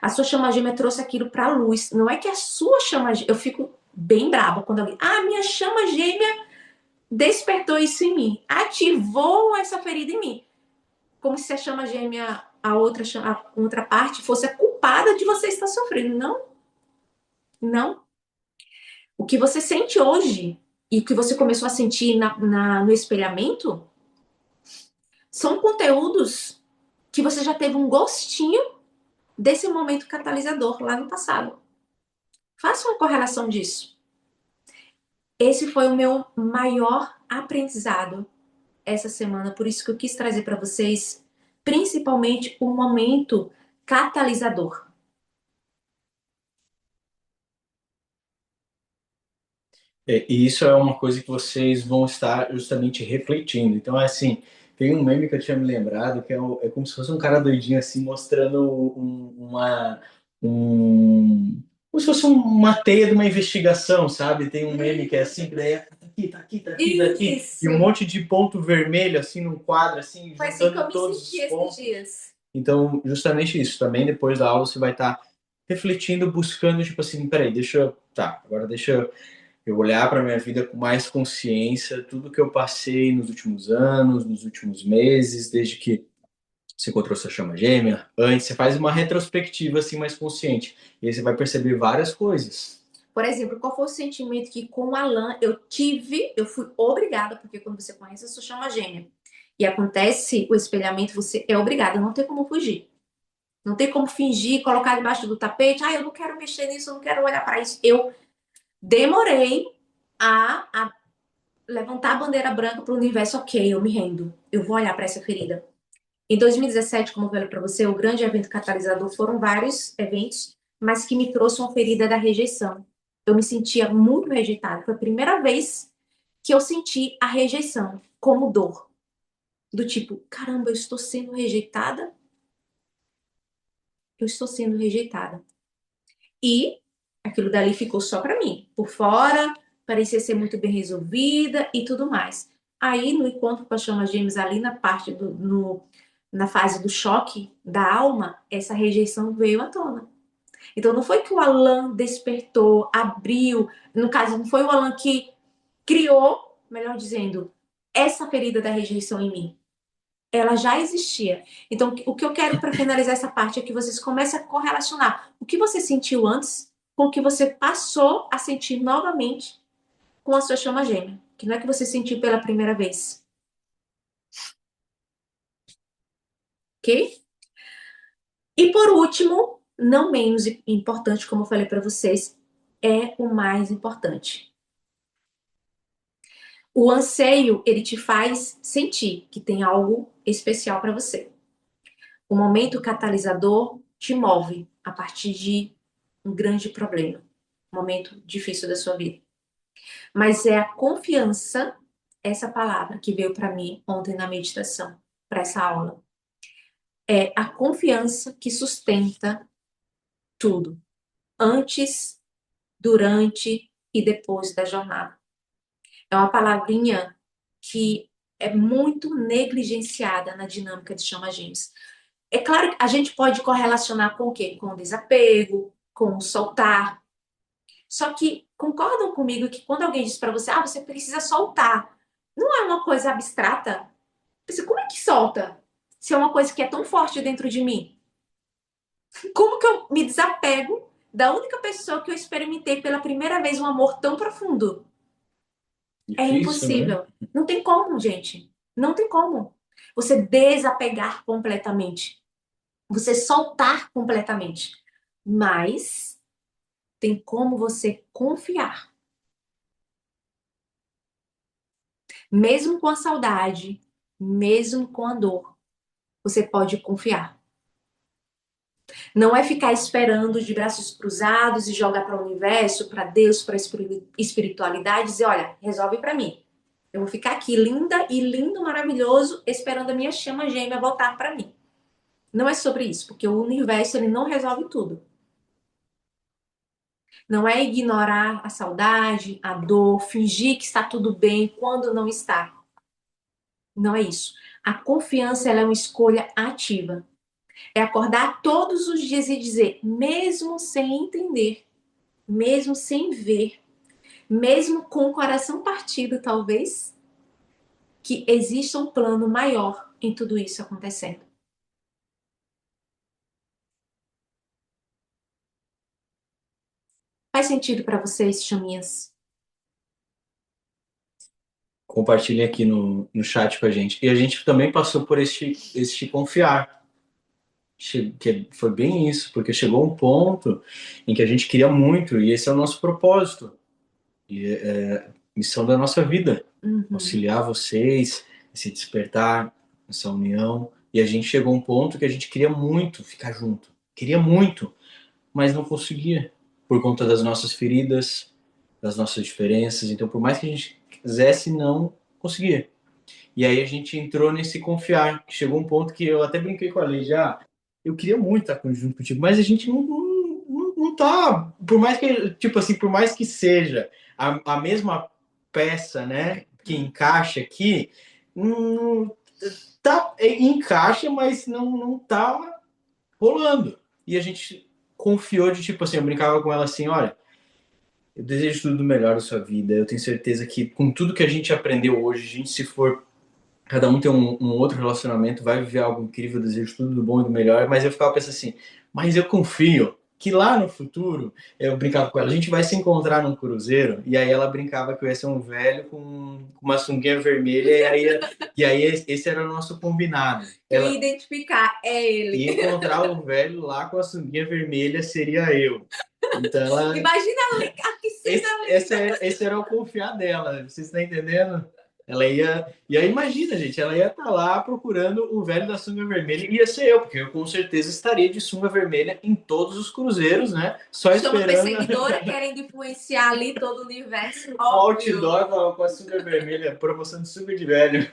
Speaker 1: A sua chama gêmea trouxe aquilo para a luz. Não é que a sua chama gêmea... Eu fico bem braba quando alguém... Ah, minha chama gêmea despertou isso em mim. Ativou essa ferida em mim. Como se a chama gêmea, a outra parte, fosse a culpada de você estar sofrendo. Não. Não. O que você sente hoje e o que você começou a sentir no espelhamento são conteúdos que você já teve um gostinho desse momento catalisador lá no passado. Faça uma correlação disso. Esse foi o meu maior aprendizado essa semana, por isso que eu quis trazer para vocês, principalmente o momento catalisador.
Speaker 2: E isso é uma coisa que vocês vão estar justamente refletindo. Então, é assim, tem um meme que eu tinha me lembrado, que é como se fosse um cara doidinho, assim, mostrando como se fosse uma teia de uma investigação, sabe? Tem um meme que é assim, que daí tá aqui, tá aqui, tá aqui, tá aqui,
Speaker 1: Isso.
Speaker 2: e um monte de ponto vermelho, assim, num quadro, assim,
Speaker 1: Foi assim que eu
Speaker 2: juntando
Speaker 1: me
Speaker 2: todos
Speaker 1: senti
Speaker 2: os pontos.
Speaker 1: esses dias.
Speaker 2: Então, justamente isso. Também depois da aula você vai estar refletindo, buscando, tipo assim, peraí, agora deixa eu olhar para minha vida com mais consciência, tudo que eu passei nos últimos anos, nos últimos meses, desde que você encontrou sua chama gêmea, antes, você faz uma retrospectiva assim mais consciente. E aí você vai perceber várias coisas.
Speaker 1: Por exemplo, qual foi o sentimento que com o Alan eu fui obrigada, porque quando você conhece a sua chama gêmea e acontece o espelhamento, você é obrigada, não tem como fugir. Não tem como fingir, colocar debaixo do tapete. Ah, eu não quero mexer nisso, eu não quero olhar para isso. Eu demorei a levantar a bandeira branca para o universo. Ok, eu me rendo. Eu vou olhar para essa ferida. Em 2017, como eu falei para você, o grande evento catalisador foram vários eventos, mas que me trouxe uma ferida da rejeição. Eu me sentia muito rejeitada. Foi a primeira vez que eu senti a rejeição como dor. Do tipo, caramba, eu estou sendo rejeitada? Eu estou sendo rejeitada. E aquilo dali ficou só para mim. Por fora, parecia ser muito bem resolvida e tudo mais. Aí, no encontro com a chama gêmeas, ali na parte na fase do choque da alma, essa rejeição veio à tona. Então, não foi que o Alan despertou, abriu. No caso, não foi o Alan que criou melhor dizendo, essa ferida da rejeição em mim, ela já existia. Então, o que eu quero para finalizar essa parte é que vocês comecem a correlacionar o que você sentiu antes com o que você passou a sentir novamente com a sua chama gêmea, que não é que você sentiu pela primeira vez. Ok? E por último, não menos importante, como eu falei para vocês, é o mais importante. O anseio, ele te faz sentir que tem algo especial para você. O momento catalisador te move a partir de um grande problema, um momento difícil da sua vida. Mas é a confiança, essa palavra que veio para mim ontem na meditação, para essa aula. É a confiança que sustenta tudo, antes, durante e depois da jornada. É uma palavrinha que é muito negligenciada na dinâmica de chama-gêmeos. É claro que a gente pode correlacionar com o quê? Com o desapego, com o soltar. Só que concordam comigo que quando alguém diz para você, você precisa soltar, não é uma coisa abstrata? Como é que solta? Se é uma coisa que é tão forte dentro de mim? Como que eu me desapego da única pessoa que eu experimentei pela primeira vez um amor tão profundo? É
Speaker 2: Difícil, né?
Speaker 1: impossível. Não tem como, gente. Não tem como. Você desapegar completamente. Você soltar completamente. Mas tem como você confiar. Mesmo com a saudade, mesmo com a dor, você pode confiar. Não é ficar esperando de braços cruzados e jogar para o universo, para Deus, para a espiritualidade, e dizer, olha, resolve para mim. Eu vou ficar aqui linda e lindo, maravilhoso, esperando a minha chama gêmea voltar para mim. Não é sobre isso, porque o universo ele não resolve tudo. Não é ignorar a saudade, a dor, fingir que está tudo bem quando não está. Não é isso. A confiança ela é uma escolha ativa. É acordar todos os dias e dizer, mesmo sem entender, mesmo sem ver, mesmo com o coração partido, talvez, que exista um plano maior em tudo isso acontecendo. Faz sentido para vocês, chaminhas?
Speaker 2: Compartilhem aqui no chat com a gente. E a gente também passou por este confiar. Que foi bem isso, porque chegou um ponto em que a gente queria muito, e esse é o nosso propósito. E é missão da nossa vida. Auxiliar vocês, se despertar, essa união. E a gente chegou a um ponto que a gente queria muito ficar junto. Queria muito, mas não conseguia. Por conta das nossas feridas, das nossas diferenças. Então, por mais que a gente quisesse, não conseguia. E aí a gente entrou nesse confiar, que chegou um ponto que eu até brinquei com a Lei já. Eu queria muito estar junto contigo, mas a gente não tá. Por mais que, tipo assim, por mais que seja a mesma peça, né, que encaixa aqui, não, tá, encaixa, mas não tá rolando. E a gente confiou de tipo assim, eu brincava com ela assim, olha, eu desejo tudo melhor da sua vida. Eu tenho certeza que com tudo que a gente aprendeu hoje, a gente se for cada um tem um outro relacionamento, vai viver algo incrível, eu desejo tudo do bom e do melhor, mas eu ficava pensando assim, mas eu confio que lá no futuro, eu brincava com ela, a gente vai se encontrar num cruzeiro, e aí ela brincava que eu ia ser um velho com uma sunguinha vermelha, e aí esse era o nosso combinado.
Speaker 1: Eu ia identificar, é ele.
Speaker 2: E encontrar o velho lá com a sunguinha vermelha seria eu. Então ela...
Speaker 1: Imagina a cena
Speaker 2: esse era o confiar dela, vocês estão entendendo? Ela ia. E aí, imagina, gente, ela ia estar lá procurando o velho da sunga vermelha. Ia ser eu, porque eu com certeza estaria de sunga vermelha em todos os cruzeiros, né? Só
Speaker 1: Chama
Speaker 2: esperando.
Speaker 1: perseguidora querendo influenciar ali todo o universo.
Speaker 2: O outdoor com a sunga vermelha, promoção de sunga de velho.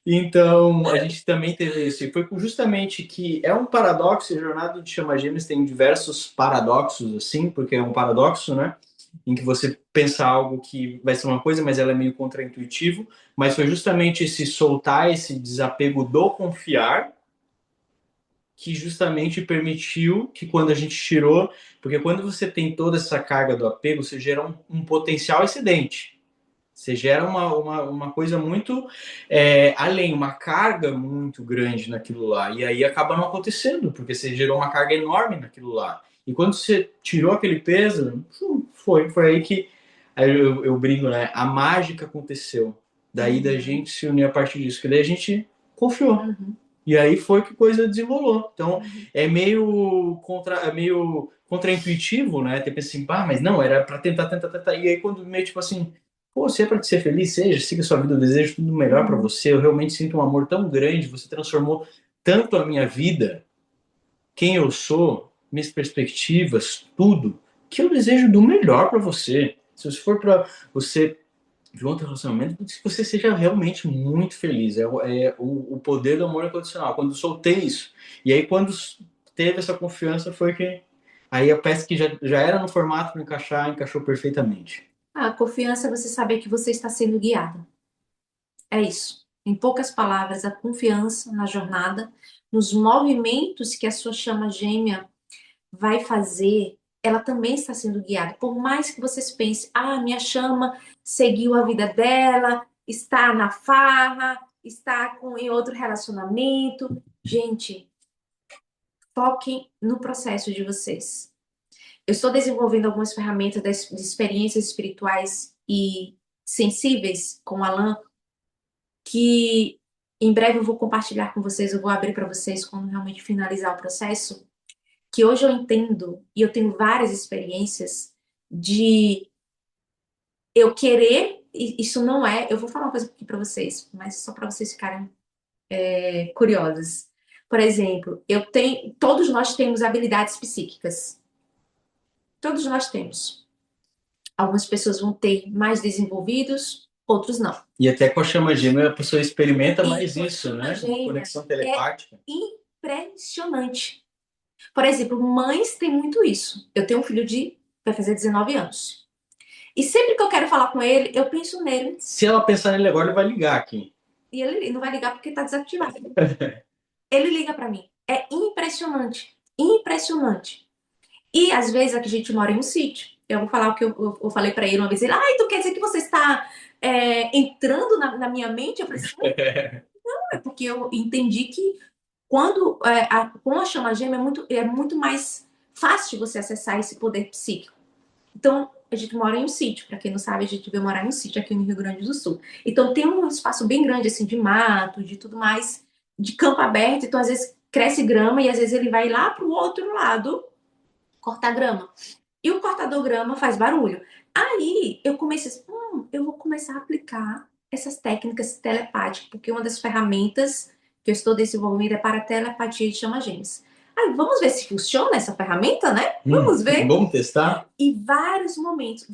Speaker 2: Então, a gente também teve isso. E foi justamente que é um paradoxo, a jornada de Chama Gêmeas tem diversos paradoxos, assim, porque é um paradoxo, né? Em que você pensa algo que vai ser uma coisa, mas ela é meio contraintuitivo. Mas foi justamente esse soltar, esse desapego do confiar, que justamente permitiu que quando a gente tirou, porque quando você tem toda essa carga do apego, você gera um potencial excedente. Você gera uma coisa muito além, uma carga muito grande naquilo lá. E aí acaba não acontecendo, porque você gerou uma carga enorme naquilo lá. E quando você tirou aquele peso, foi aí que aí eu brinco, né? A mágica aconteceu. Daí da gente se unir a partir disso, que daí a gente confiou.
Speaker 1: Uhum.
Speaker 2: E aí foi que coisa desenrolou. Então
Speaker 1: Uhum.
Speaker 2: é meio contraintuitivo, né? Ter pensado assim, pá, mas não, era para tentar. E aí quando meio tipo assim, pô, se é para ser feliz, seja, siga sua vida, eu desejo tudo melhor para
Speaker 1: Uhum.
Speaker 2: você. Eu realmente sinto um amor tão grande, você transformou tanto a minha vida, quem eu sou, minhas perspectivas, tudo, que eu desejo do melhor para você. Se for para você de um outro relacionamento, que você seja realmente muito feliz. O poder do amor incondicional. Quando eu soltei isso, e aí quando teve essa confiança, foi que aí a peça que já era no formato para encaixar, encaixou perfeitamente.
Speaker 1: A confiança é você saber que você está sendo guiado. É isso. Em poucas palavras, a confiança na jornada, nos movimentos que a sua chama gêmea vai fazer, ela também está sendo guiada. Por mais que vocês pensem, minha chama seguiu a vida dela, está na farra, está em outro relacionamento. Gente, foquem no processo de vocês. Eu estou desenvolvendo algumas ferramentas de experiências espirituais e sensíveis com o Alan, que em breve eu vou compartilhar com vocês, eu vou abrir para vocês quando realmente finalizar o processo, que hoje eu entendo e eu tenho várias experiências de eu querer, e isso não é, eu vou falar uma coisa aqui para vocês, mas só para vocês ficarem curiosos. Por exemplo, todos nós temos habilidades psíquicas. Todos nós temos. Algumas pessoas vão ter mais desenvolvidos, outros não.
Speaker 2: E até com a chama gêmea a pessoa experimenta
Speaker 1: E
Speaker 2: mais
Speaker 1: com a
Speaker 2: isso,
Speaker 1: chama
Speaker 2: né? Uma
Speaker 1: gêmea
Speaker 2: conexão
Speaker 1: é
Speaker 2: telepática.
Speaker 1: impressionante. Por exemplo, mães têm muito isso. Eu tenho um filho vai fazer 19 anos. E sempre que eu quero falar com ele, eu penso nele.
Speaker 2: Se ela pensar nele agora, ele vai ligar aqui.
Speaker 1: E ele não vai ligar porque tá desativado. Ele liga para mim. É impressionante. Impressionante. E às vezes aqui a gente mora em um sítio. Eu vou falar o que eu falei para ele uma vez. Ele, tu quer dizer que você está entrando na minha mente? Eu falei assim, não, é porque eu entendi que com a chama gêmea é muito mais fácil você acessar esse poder psíquico. Então, a gente mora em um sítio. Para quem não sabe, a gente veio morar em um sítio aqui no Rio Grande do Sul. Então, tem um espaço bem grande, assim, de mato, de tudo mais, de campo aberto. Então, às vezes, cresce grama e às vezes ele vai lá pro outro lado cortar grama. E o cortador grama faz barulho. Aí, eu comecei eu vou começar a aplicar essas técnicas telepáticas, porque uma das ferramentas que eu estou desenvolvendo é para telepatia de chama-gêmeos. Aí, vamos ver se funciona essa ferramenta, né? Vamos ver.
Speaker 2: Vamos testar?
Speaker 1: E vários momentos.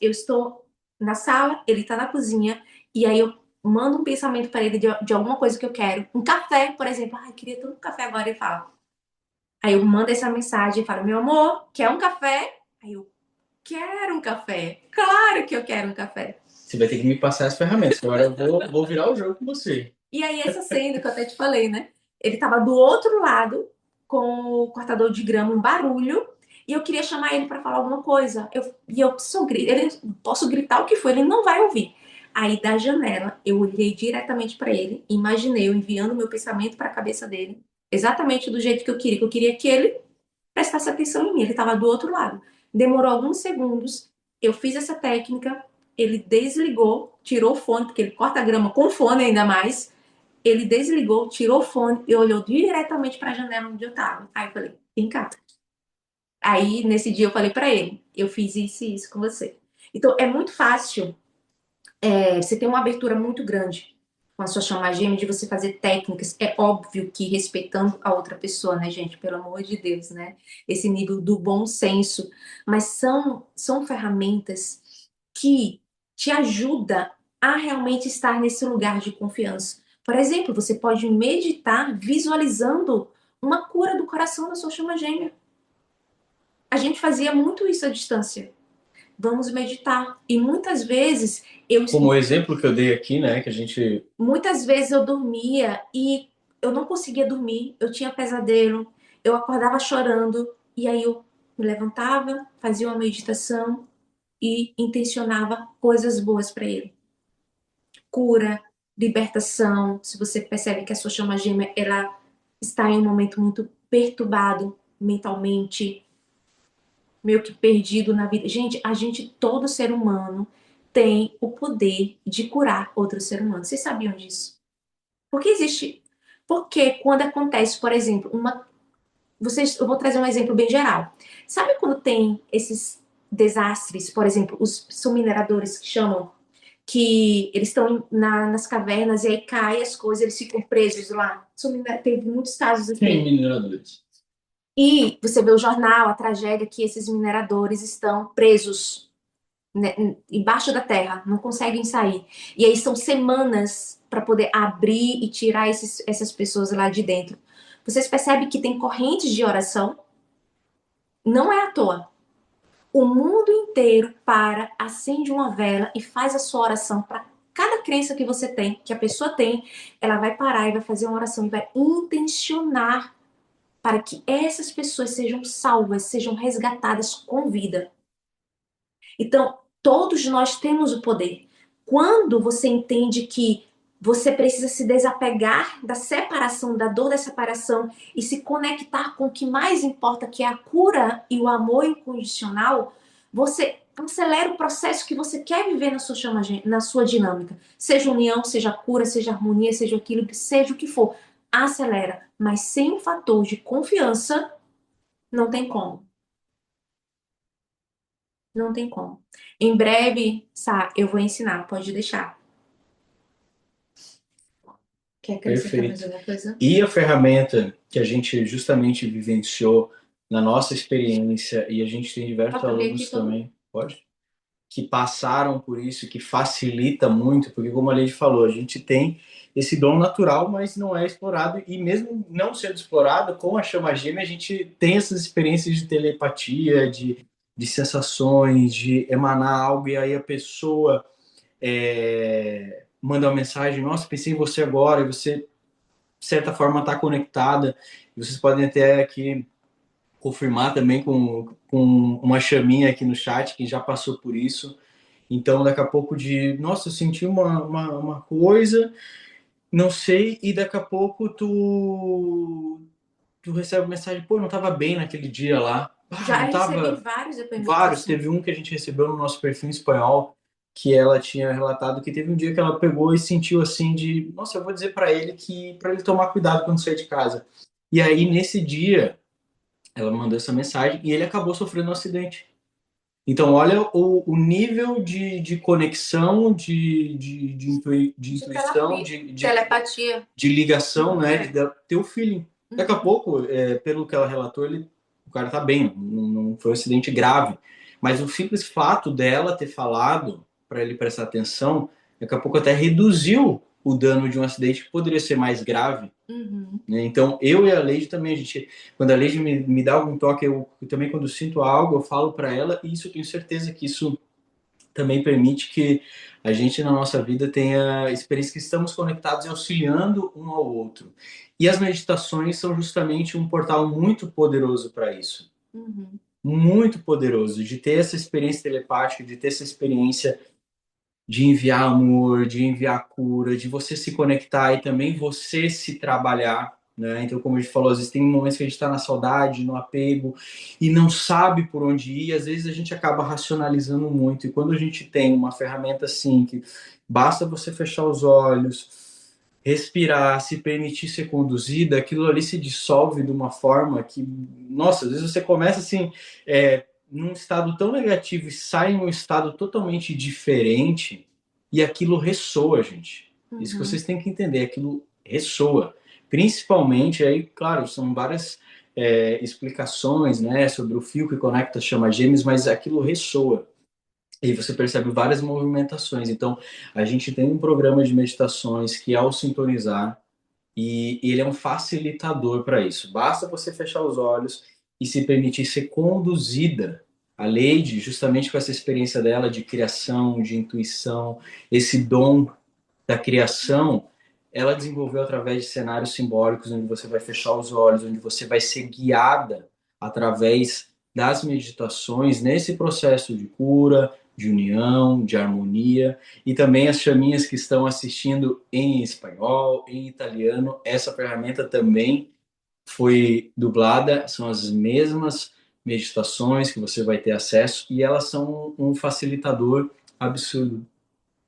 Speaker 1: Eu estou na sala, ele está na cozinha, e aí eu mando um pensamento para ele de alguma coisa que eu quero. Um café, por exemplo. Queria tanto um café agora. Ele fala. Aí eu mando essa mensagem e falo, meu amor, quer um café? Aí eu, quero um café. Claro que eu quero um café.
Speaker 2: Você vai ter que me passar as ferramentas. Agora eu vou virar o jogo com você.
Speaker 1: E aí essa cena que eu até te falei, né? Ele tava do outro lado com o cortador de grama, um barulho, e eu queria chamar ele para falar alguma coisa. Ele posso gritar o que for, ele não vai ouvir. Aí da janela eu olhei diretamente para ele, imaginei eu enviando meu pensamento para a cabeça dele, exatamente do jeito que eu queria que ele prestasse atenção em mim. Ele estava do outro lado. Demorou alguns segundos, eu fiz essa técnica, ele desligou, tirou o fone, porque ele corta a grama com fone ainda mais. Ele desligou, tirou o fone e olhou diretamente para a janela onde eu estava. Aí eu falei, vem cá. Aí, nesse dia, eu falei para ele, eu fiz isso e isso com você. Então, é muito fácil, você tem uma abertura muito grande com a sua chama gêmea de você fazer técnicas. É óbvio que respeitando a outra pessoa, né, gente? Pelo amor de Deus, né? Esse nível do bom senso. Mas são ferramentas que te ajudam a realmente estar nesse lugar de confiança. Por exemplo, você pode meditar visualizando uma cura do coração da sua chama gêmea. A gente fazia muito isso à distância. Vamos meditar. E muitas vezes
Speaker 2: Como o exemplo que eu dei aqui, né? Que a gente.
Speaker 1: Muitas vezes eu dormia e eu não conseguia dormir, eu tinha pesadelo, eu acordava chorando, e aí eu me levantava, fazia uma meditação, e intencionava coisas boas para ele. Cura, libertação. Se você percebe que a sua chama gêmea ela está em um momento muito perturbado mentalmente, meio que perdido na vida. Gente, todo ser humano tem o poder de curar outro ser humano. Vocês sabiam disso? Porque existe. Porque quando acontece, por exemplo, eu vou trazer um exemplo bem geral. Sabe quando tem esses desastres, por exemplo, são mineradores que chamam, que eles estão nas cavernas e aí caem as coisas, eles ficam presos lá. Teve muitos casos assim.
Speaker 2: Sim, mineradores.
Speaker 1: E você vê o jornal, a tragédia que esses mineradores estão presos, né, embaixo da terra, não conseguem sair. E aí são semanas para poder abrir e tirar essas pessoas lá de dentro. Vocês percebem que tem correntes de oração? Não é à toa. O mundo inteiro para, acende uma vela e faz a sua oração para cada crença que você tem, que a pessoa tem, ela vai parar e vai fazer uma oração e vai intencionar para que essas pessoas sejam salvas, sejam resgatadas com vida. Então, todos nós temos o poder. Quando você entende que você precisa se desapegar da separação, da dor da separação e se conectar com o que mais importa, que é a cura e o amor incondicional, você acelera o processo que você quer viver na sua dinâmica. Seja união, seja cura, seja harmonia, seja aquilo, seja o que for. Acelera. Mas sem um fator de confiança, não tem como. Não tem como. Em breve, Sá, eu vou ensinar, pode deixar. Quer acrescentar mais
Speaker 2: Perfeito.
Speaker 1: alguma coisa?
Speaker 2: E a ferramenta que a gente justamente vivenciou na nossa experiência, e a gente tem diversos
Speaker 1: Pode ler aqui
Speaker 2: alunos
Speaker 1: todo.
Speaker 2: também, pode? Que passaram por isso, que facilita muito, porque como a Leide falou, a gente tem esse dom natural, mas não é explorado, e mesmo não sendo explorado, com a chama gêmea, a gente tem essas experiências de telepatia, de sensações, de emanar algo, e aí a pessoa manda uma mensagem, nossa, pensei em você agora, e você, de certa forma, está conectada, e vocês podem até aqui confirmar também com uma chaminha aqui no chat, que já passou por isso. Então, daqui a pouco nossa, eu senti uma coisa, não sei, e daqui a pouco tu recebe uma mensagem, pô, não tava bem naquele dia lá.
Speaker 1: Já
Speaker 2: Não
Speaker 1: recebi
Speaker 2: tava.
Speaker 1: vários depoimentos
Speaker 2: Vários.
Speaker 1: assim.
Speaker 2: Teve um que a gente recebeu no nosso perfil em espanhol, que ela tinha relatado que teve um dia que ela pegou e sentiu assim de, nossa, eu vou dizer para ele que para ele tomar cuidado quando sair de casa. E aí nesse dia ela mandou essa mensagem e ele acabou sofrendo um acidente. Então, olha o nível de conexão, de intuição,
Speaker 1: telepatia.
Speaker 2: de ligação, né? De ter o feeling. Daqui a pouco, pelo que ela relatou, o cara tá bem, não foi um acidente grave. Mas o simples fato dela ter falado para ele prestar atenção, daqui a pouco até reduziu o dano de um acidente que poderia ser mais grave. Né? Então, eu e a Leide também, quando a Leide me dá algum toque, eu também, quando sinto algo, eu falo para ela, e isso eu tenho certeza que isso também permite que a gente, na nossa vida, tenha experiências que estamos conectados e auxiliando um ao outro. E as meditações são justamente um portal muito poderoso para isso. Muito poderoso, de ter essa experiência telepática, de ter essa experiência de enviar amor, de enviar cura, de você se conectar e também você se trabalhar, né? Então, como a gente falou, às vezes tem momentos que a gente está na saudade, no apego e não sabe por onde ir, às vezes a gente acaba racionalizando muito. E quando a gente tem uma ferramenta assim, que basta você fechar os olhos, respirar, se permitir ser conduzida, aquilo ali se dissolve de uma forma que, nossa, às vezes você começa assim, num estado tão negativo e sai em um estado totalmente diferente e aquilo ressoa, gente. Isso que vocês têm que entender, aquilo ressoa. Principalmente, aí, claro, são várias explicações, né, sobre o fio que conecta as chamas gêmeas, mas aquilo ressoa. E você percebe várias movimentações. Então, a gente tem um programa de meditações que, ao sintonizar, e ele é um facilitador para isso. Basta você fechar os olhos e se permitir ser conduzida. A Leide, justamente com essa experiência dela de criação, de intuição, esse dom da criação, ela desenvolveu através de cenários simbólicos, onde você vai fechar os olhos, onde você vai ser guiada através das meditações nesse processo de cura, de união, de harmonia, e também as chaminhas que estão assistindo em espanhol, em italiano, essa ferramenta também foi dublada, são as mesmas meditações que você vai ter acesso e elas são um facilitador absurdo.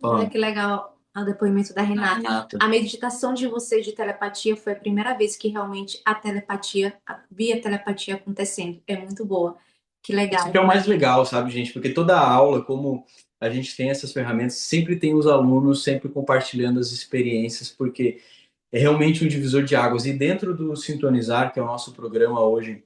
Speaker 1: Olha que legal o depoimento da Renata.
Speaker 2: Renata.
Speaker 1: A meditação de vocês de telepatia foi a primeira vez que realmente a telepatia, vi a telepatia acontecendo. É muito boa. Que legal.
Speaker 2: Isso que é o mais legal, sabe, gente? Porque toda aula, como a gente tem essas ferramentas, sempre tem os alunos sempre compartilhando as experiências, porque é realmente um divisor de águas. E dentro do Sintonizar, que é o nosso programa hoje,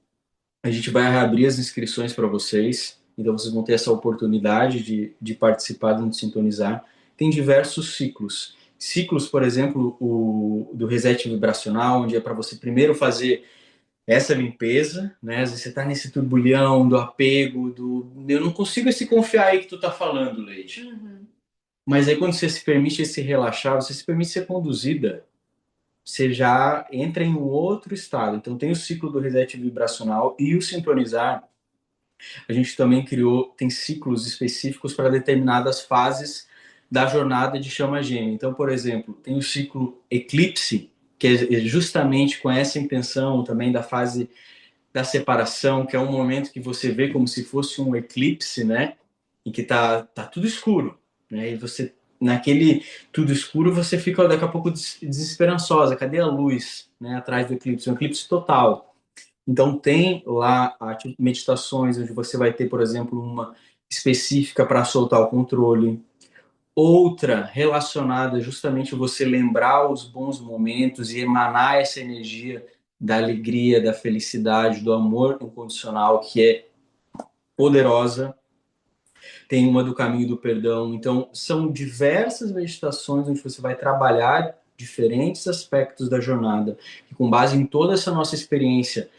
Speaker 2: a gente vai reabrir as inscrições para vocês. Então vocês vão ter essa oportunidade de participar do Sintonizar. Tem diversos ciclos. Ciclos, por exemplo, o do reset vibracional, onde é para você primeiro fazer essa limpeza, né? Às vezes você está nesse turbulhão do apego, eu não consigo se confiar aí que tu tá falando, Leite.
Speaker 1: Uhum.
Speaker 2: Mas aí quando você se permite se relaxar, você se permite ser conduzida, você já entra em um outro estado. Então tem o ciclo do reset vibracional e o sintonizar. A gente também tem ciclos específicos para determinadas fases da jornada de chama gêmea. Então, por exemplo, tem o ciclo eclipse, que é justamente com essa intenção também da fase da separação, que é um momento que você vê como se fosse um eclipse, né? Em que tá tudo escuro, né? E você, naquele tudo escuro, você fica daqui a pouco desesperançosa. Cadê a luz, né? Atrás do eclipse, um eclipse total. Então tem lá meditações onde você vai ter, por exemplo, uma específica para soltar o controle, outra relacionada justamente a você lembrar os bons momentos e emanar essa energia da alegria, da felicidade, do amor incondicional, que é poderosa. Tem uma do caminho do perdão. Então, são diversas meditações onde você vai trabalhar diferentes aspectos da jornada. E com base em toda essa nossa experiência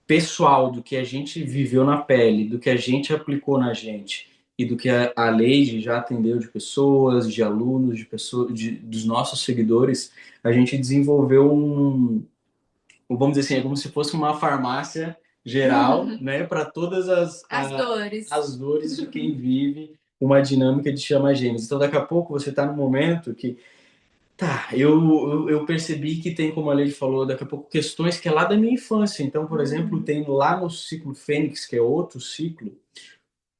Speaker 2: pessoal, do que a gente viveu na pele, do que a gente aplicou na gente e do que a Leide já atendeu de pessoas, de alunos, de pessoas, dos nossos seguidores, a gente desenvolveu vamos dizer assim, é como se fosse uma farmácia geral, né, para todas as dores de quem vive uma dinâmica de chama gêmeos. Então, daqui a pouco você está no momento que tá, eu percebi que tem, como a Leide falou, daqui a pouco questões que é lá da minha infância. Então, por exemplo, tem lá no ciclo Fênix, que é outro ciclo,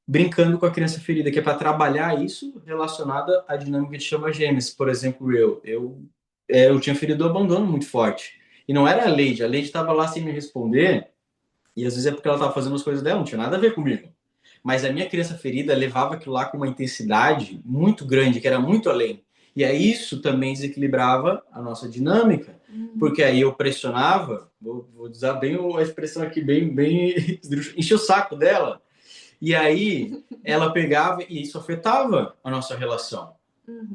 Speaker 2: brincando com a criança ferida, que é para trabalhar isso relacionado à dinâmica de chama gêmeas. Por exemplo, eu tinha ferido do abandono muito forte. E não era a Leide estava lá sem me responder, e às vezes é porque ela estava fazendo as coisas dela, não tinha nada a ver comigo. Mas a minha criança ferida levava aquilo lá com uma intensidade muito grande, que era muito além. E aí isso também desequilibrava a nossa dinâmica, porque aí eu pressionava, vou usar bem a expressão aqui, bem encher o saco dela, e aí ela pegava e isso afetava a nossa relação.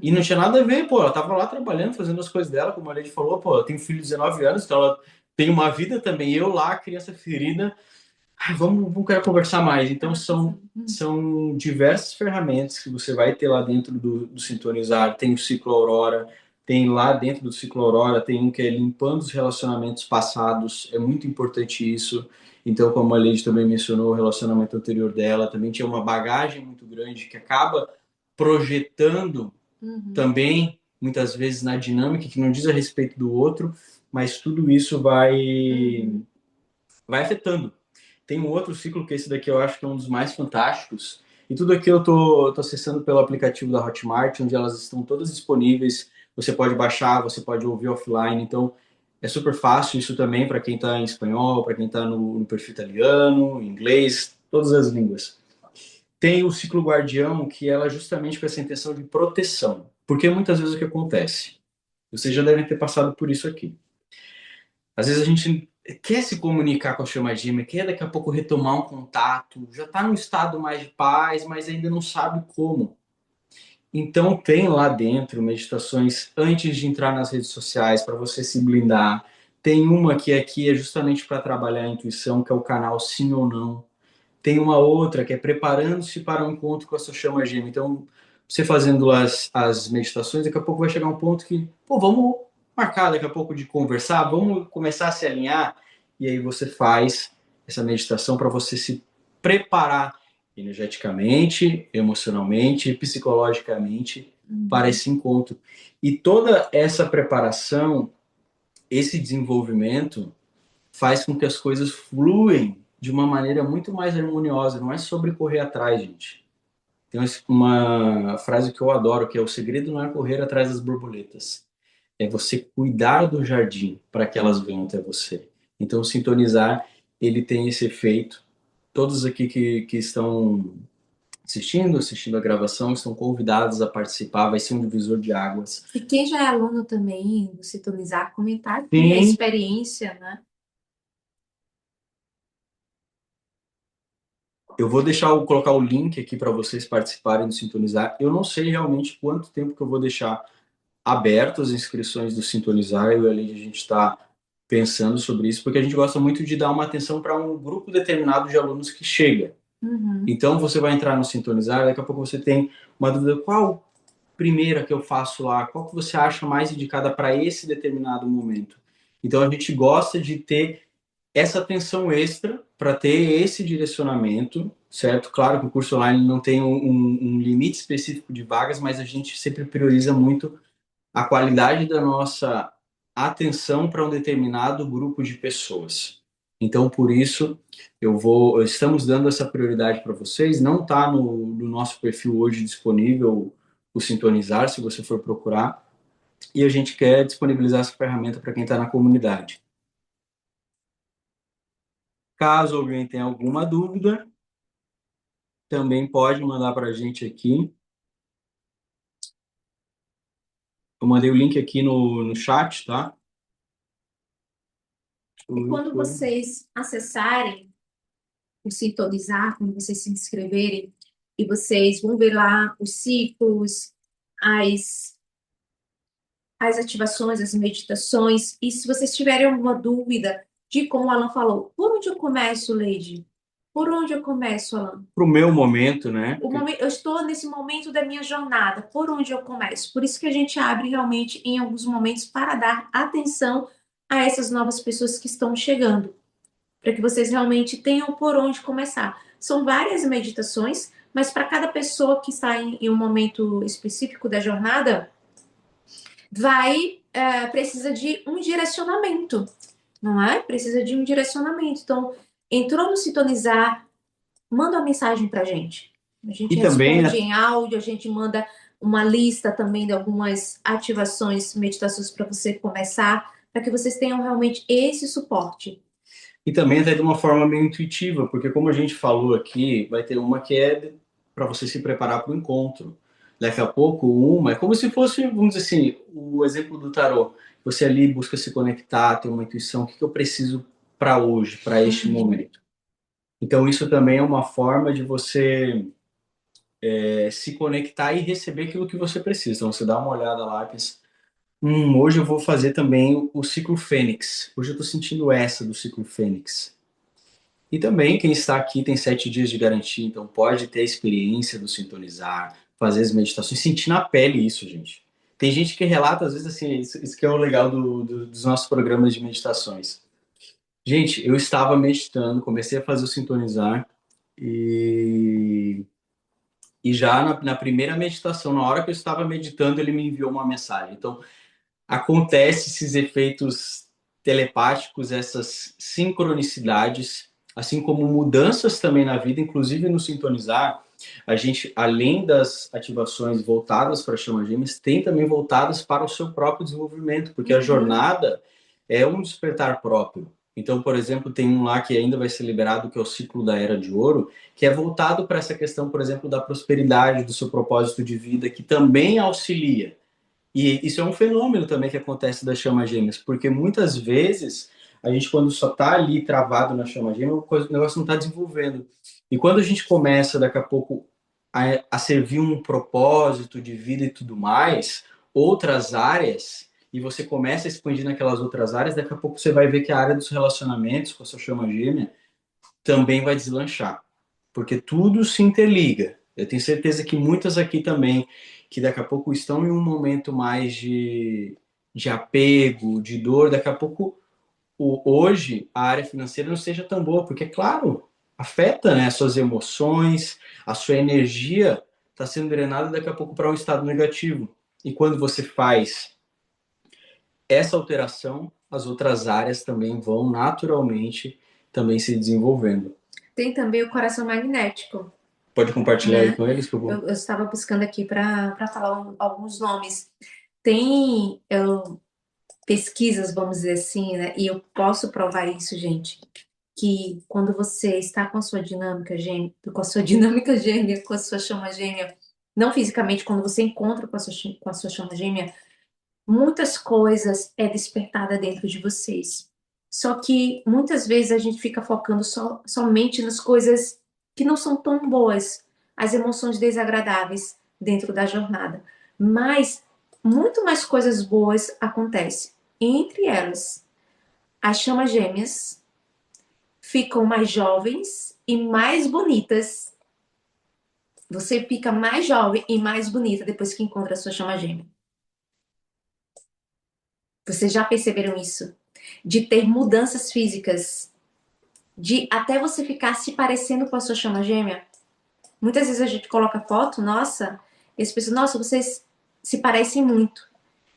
Speaker 2: E não tinha nada a ver, pô, ela tava lá trabalhando, fazendo as coisas dela, como a Lady falou, pô, eu tenho filho de 19 anos, então ela tem uma vida também, eu lá, criança ferida, vamos querer conversar mais. Então são diversas ferramentas que você vai ter lá dentro do Sintonizar. Tem o ciclo Aurora, tem lá dentro do ciclo Aurora, tem um que é limpando os relacionamentos passados, é muito importante isso. Então, como a Lady também mencionou, o relacionamento anterior dela também tinha uma bagagem muito grande que acaba projetando também, muitas vezes, na dinâmica que não diz a respeito do outro, mas tudo isso vai afetando. Tem um outro ciclo que esse daqui eu acho que é um dos mais fantásticos. E tudo aqui eu tô acessando pelo aplicativo da Hotmart, onde elas estão todas disponíveis. Você pode baixar, você pode ouvir offline. Então, é super fácil isso também para quem está em espanhol, para quem está no perfil italiano, inglês, todas as línguas. Tem o ciclo guardião, que ela é justamente com essa intenção de proteção. Porque muitas vezes o que acontece? Vocês já devem ter passado por isso aqui. Às vezes a gente quer se comunicar com a chama gêmea, quer daqui a pouco retomar um contato, já está num estado mais de paz, mas ainda não sabe como. Então tem lá dentro meditações antes de entrar nas redes sociais para você se blindar. Tem uma que aqui é justamente para trabalhar a intuição, que é o canal Sim ou Não. Tem uma outra que é preparando-se para um encontro com a sua chama gêmea. Então, você fazendo as meditações, daqui a pouco vai chegar um ponto que, pô, vamos marcar daqui a pouco de conversar, vamos começar a se alinhar. E aí você faz essa meditação para você se preparar energeticamente, emocionalmente, psicologicamente para esse encontro. E toda essa preparação, esse desenvolvimento faz com que as coisas fluem de uma maneira muito mais harmoniosa. Não é sobre correr atrás, gente. Tem uma frase que eu adoro, que é: o segredo não é correr atrás das borboletas, é você cuidar do jardim para que elas venham até você. Então, sintonizar, ele tem esse efeito. Todos aqui que estão assistindo a gravação, estão convidados a participar, vai ser um divisor de águas.
Speaker 1: E quem já é aluno também do Sintonizar, comentar aqui a
Speaker 2: Sim,
Speaker 1: experiência, né?
Speaker 2: eu vou colocar o link aqui para vocês participarem do Sintonizar. Eu não sei realmente quanto tempo que eu vou deixar aberto as inscrições do Sintonizar. Eu e a Lady, a gente está pensando sobre isso, porque a gente gosta muito de dar uma atenção para um grupo determinado de alunos que chega. Então, você vai entrar no Sintonizar, daqui a pouco você tem uma dúvida: qual primeira que eu faço lá? Qual que você acha mais indicada para esse determinado momento? Então, a gente gosta de ter essa atenção extra para ter esse direcionamento, certo? Claro que o curso online não tem um limite específico de vagas, mas a gente sempre prioriza muito a qualidade da nossa atenção para um determinado grupo de pessoas. Então, por isso, estamos dando essa prioridade para vocês. Não está no nosso perfil hoje disponível o Sintonizar, se você for procurar, e a gente quer disponibilizar essa ferramenta para quem está na comunidade. Caso alguém tenha alguma dúvida, também pode mandar para a gente aqui. Eu mandei o link aqui no chat, tá?
Speaker 1: E quando vocês acessarem o Sintonizar, quando vocês se inscreverem, e vocês vão ver lá os ciclos, as, as ativações, as meditações, e se vocês tiverem alguma dúvida de como o Alan falou, por onde eu começo, Lady? Por onde eu começo, Alan?
Speaker 2: Para o meu momento, né?
Speaker 1: Eu estou nesse momento da minha jornada, por onde eu começo? Por isso que a gente abre realmente em alguns momentos para dar atenção a essas novas pessoas que estão chegando, para que vocês realmente tenham por onde começar. São várias meditações, mas para cada pessoa que está em um momento específico da jornada, precisa de um direcionamento, não é? Precisa de um direcionamento. Então, entrou no Sintonizar, manda uma mensagem para a gente. A gente
Speaker 2: E também,
Speaker 1: responde em áudio, a gente manda uma lista também de algumas ativações, meditações para você começar, para que vocês tenham realmente esse suporte.
Speaker 2: E também até de uma forma meio intuitiva, porque como a gente falou aqui, vai ter uma que é para você se preparar para o encontro. Daqui a pouco, uma é como se fosse, vamos dizer assim, o exemplo do tarô. Você ali busca se conectar, ter uma intuição, o que eu preciso para hoje, para este momento. Então, isso também é uma forma de você se conectar e receber aquilo que você precisa. Então, você dá uma olhada lá e pensa: hoje eu vou fazer também o ciclo Fênix. Hoje eu estou sentindo essa do ciclo Fênix. E também, quem está aqui tem 7 dias de garantia, então pode ter a experiência do Sintonizar, fazer as meditações, sentir na pele isso, gente. Tem gente que relata, às vezes, assim, isso que é o legal dos nossos programas de meditações. Gente, eu estava meditando, comecei a fazer o Sintonizar e, e já na primeira meditação, na hora que eu estava meditando, ele me enviou uma mensagem. Então, acontece esses efeitos telepáticos, essas sincronicidades, assim como mudanças também na vida, inclusive no Sintonizar, a gente, além das ativações voltadas para a chama gêmeas, tem também voltadas para o seu próprio desenvolvimento, porque a jornada é um despertar próprio. Então, por exemplo, tem um lá que ainda vai ser liberado, que é o ciclo da Era de Ouro, que é voltado para essa questão, por exemplo, da prosperidade, do seu propósito de vida, que também auxilia. E isso é um fenômeno também que acontece das chamas gêmeas, porque muitas vezes a gente, quando só está ali travado na chama gêmea, o negócio não está desenvolvendo. E quando a gente começa, daqui a pouco, a servir um propósito de vida e tudo mais, outras áreas, e você começa a expandir naquelas outras áreas, daqui a pouco você vai ver que a área dos relacionamentos com a sua chama gêmea também vai deslanchar, porque tudo se interliga. Eu tenho certeza que muitas aqui também, que daqui a pouco estão em um momento mais de apego, de dor, daqui a pouco, hoje, a área financeira não seja tão boa, porque, claro, afeta, né, as suas emoções, a sua energia está sendo drenada daqui a pouco para um estado negativo. E quando você faz essa alteração, as outras áreas também vão naturalmente também se desenvolvendo.
Speaker 1: Tem também o coração magnético,
Speaker 2: Pode compartilhar aí
Speaker 1: né?
Speaker 2: com eles, por favor?
Speaker 1: Eu estava buscando aqui para falar alguns nomes. Tem pesquisas, vamos dizer assim, né? E eu posso provar isso, gente, que quando você está com a sua dinâmica gêmea, com a sua chama gêmea, não fisicamente, quando você encontra com a sua chama gêmea, muitas coisas é despertada dentro de vocês. Só que muitas vezes a gente fica focando somente nas coisas que não são tão boas, as emoções desagradáveis dentro da jornada. Mas muito mais coisas boas acontecem. Entre elas, as chamas gêmeas ficam mais jovens e mais bonitas. Você fica mais jovem e mais bonita depois que encontra a sua chama gêmea. Vocês já perceberam isso? De ter mudanças físicas, de até você ficar se parecendo com a sua chama gêmea. Muitas vezes a gente coloca foto, nossa, e as pessoas, nossa, vocês se parecem muito.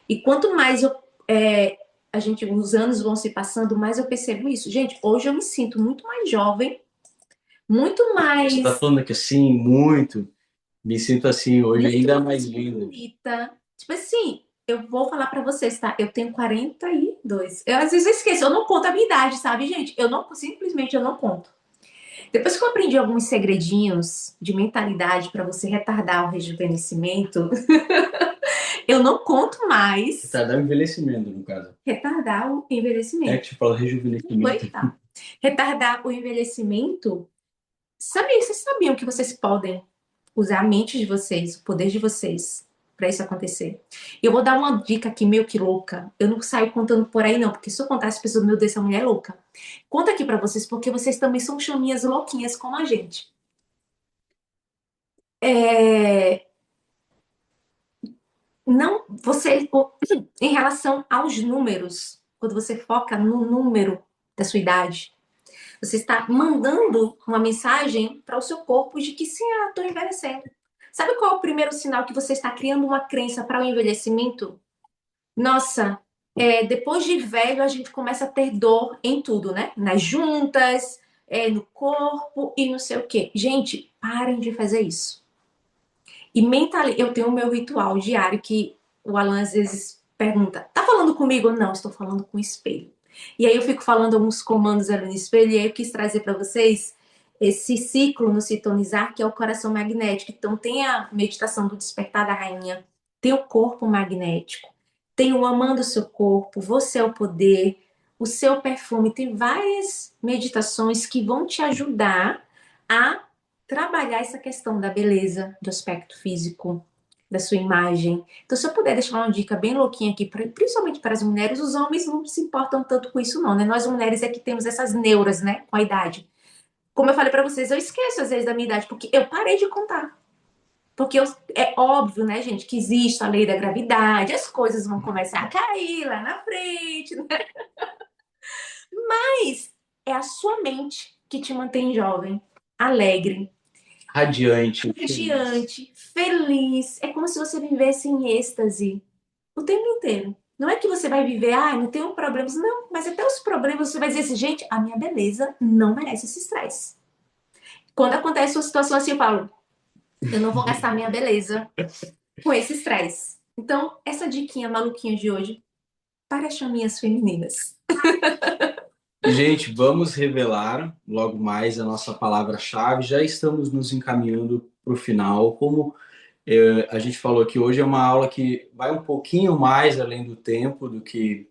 Speaker 1: E quanto mais os anos vão se passando, mais eu percebo isso. Gente, hoje eu me sinto muito mais jovem, muito mais.
Speaker 2: Você está falando aqui assim, muito. Me sinto assim hoje
Speaker 1: Muito
Speaker 2: ainda mais lindo.
Speaker 1: bonita. Tipo assim, eu vou falar pra vocês, tá? Eu tenho 42. Eu às vezes eu esqueço, eu não conto a minha idade, sabe, gente? Eu não, simplesmente eu não conto. Depois que eu aprendi alguns segredinhos de mentalidade pra você retardar o rejuvenescimento, eu não conto mais
Speaker 2: Retardar o envelhecimento, no caso.
Speaker 1: retardar o
Speaker 2: É
Speaker 1: envelhecimento.
Speaker 2: que te fala rejuvenescimento.
Speaker 1: Tá. Retardar o envelhecimento. Vocês sabiam que vocês podem usar a mente de vocês, o poder de vocês, para isso acontecer? Eu vou dar uma dica aqui meio que louca. Eu não saio contando por aí, não, porque se eu contar, as pessoas, meu Deus, essa mulher é louca. Conta aqui para vocês, porque vocês também são chaminhas louquinhas como a gente. Não, você, em relação aos números, quando você foca no número da sua idade, você está mandando uma mensagem para o seu corpo de que sim, eu estou envelhecendo. Sabe qual é o primeiro sinal que você está criando uma crença para o envelhecimento? Nossa, depois de velho a gente começa a ter dor em tudo, né? Nas juntas, no corpo e não sei o quê. Gente, parem de fazer isso. E eu tenho o meu ritual diário que o Alan às vezes pergunta: tá falando comigo? Não, estou falando com o espelho. E aí eu fico falando alguns comandos ali no espelho e aí eu quis trazer para vocês esse ciclo no sintonizar, que é o coração magnético. Então tem a meditação do despertar da rainha, tem o corpo magnético, tem o amando o seu corpo, você é o poder, o seu perfume, tem várias meditações que vão te ajudar a trabalhar essa questão da beleza, do aspecto físico, da sua imagem. Então, se eu puder deixar uma dica bem louquinha aqui, principalmente para as mulheres, os homens não se importam tanto com isso, não, né? Nós mulheres é que temos essas neuras, né, com a idade. Como eu falei para vocês, eu esqueço às vezes da minha idade, porque eu parei de contar. Porque é óbvio, né, gente, que existe a lei da gravidade, as coisas vão começar a cair lá na frente, né? Mas é a sua mente que te mantém jovem, alegre,
Speaker 2: Radiante,
Speaker 1: radiante, feliz. É como se você vivesse em êxtase o tempo inteiro. Não é que você vai viver, não tenho problemas. Não, mas até os problemas você vai dizer assim, gente, a minha beleza não merece esse estresse. Quando acontece uma situação assim, eu falo, eu não vou gastar minha beleza com esse estresse. Então, essa diquinha maluquinha de hoje para as chaminhas femininas.
Speaker 2: Gente, vamos revelar logo mais a nossa palavra-chave. Já estamos nos encaminhando para o final. Como a gente falou aqui hoje, é uma aula que vai um pouquinho mais além do tempo do que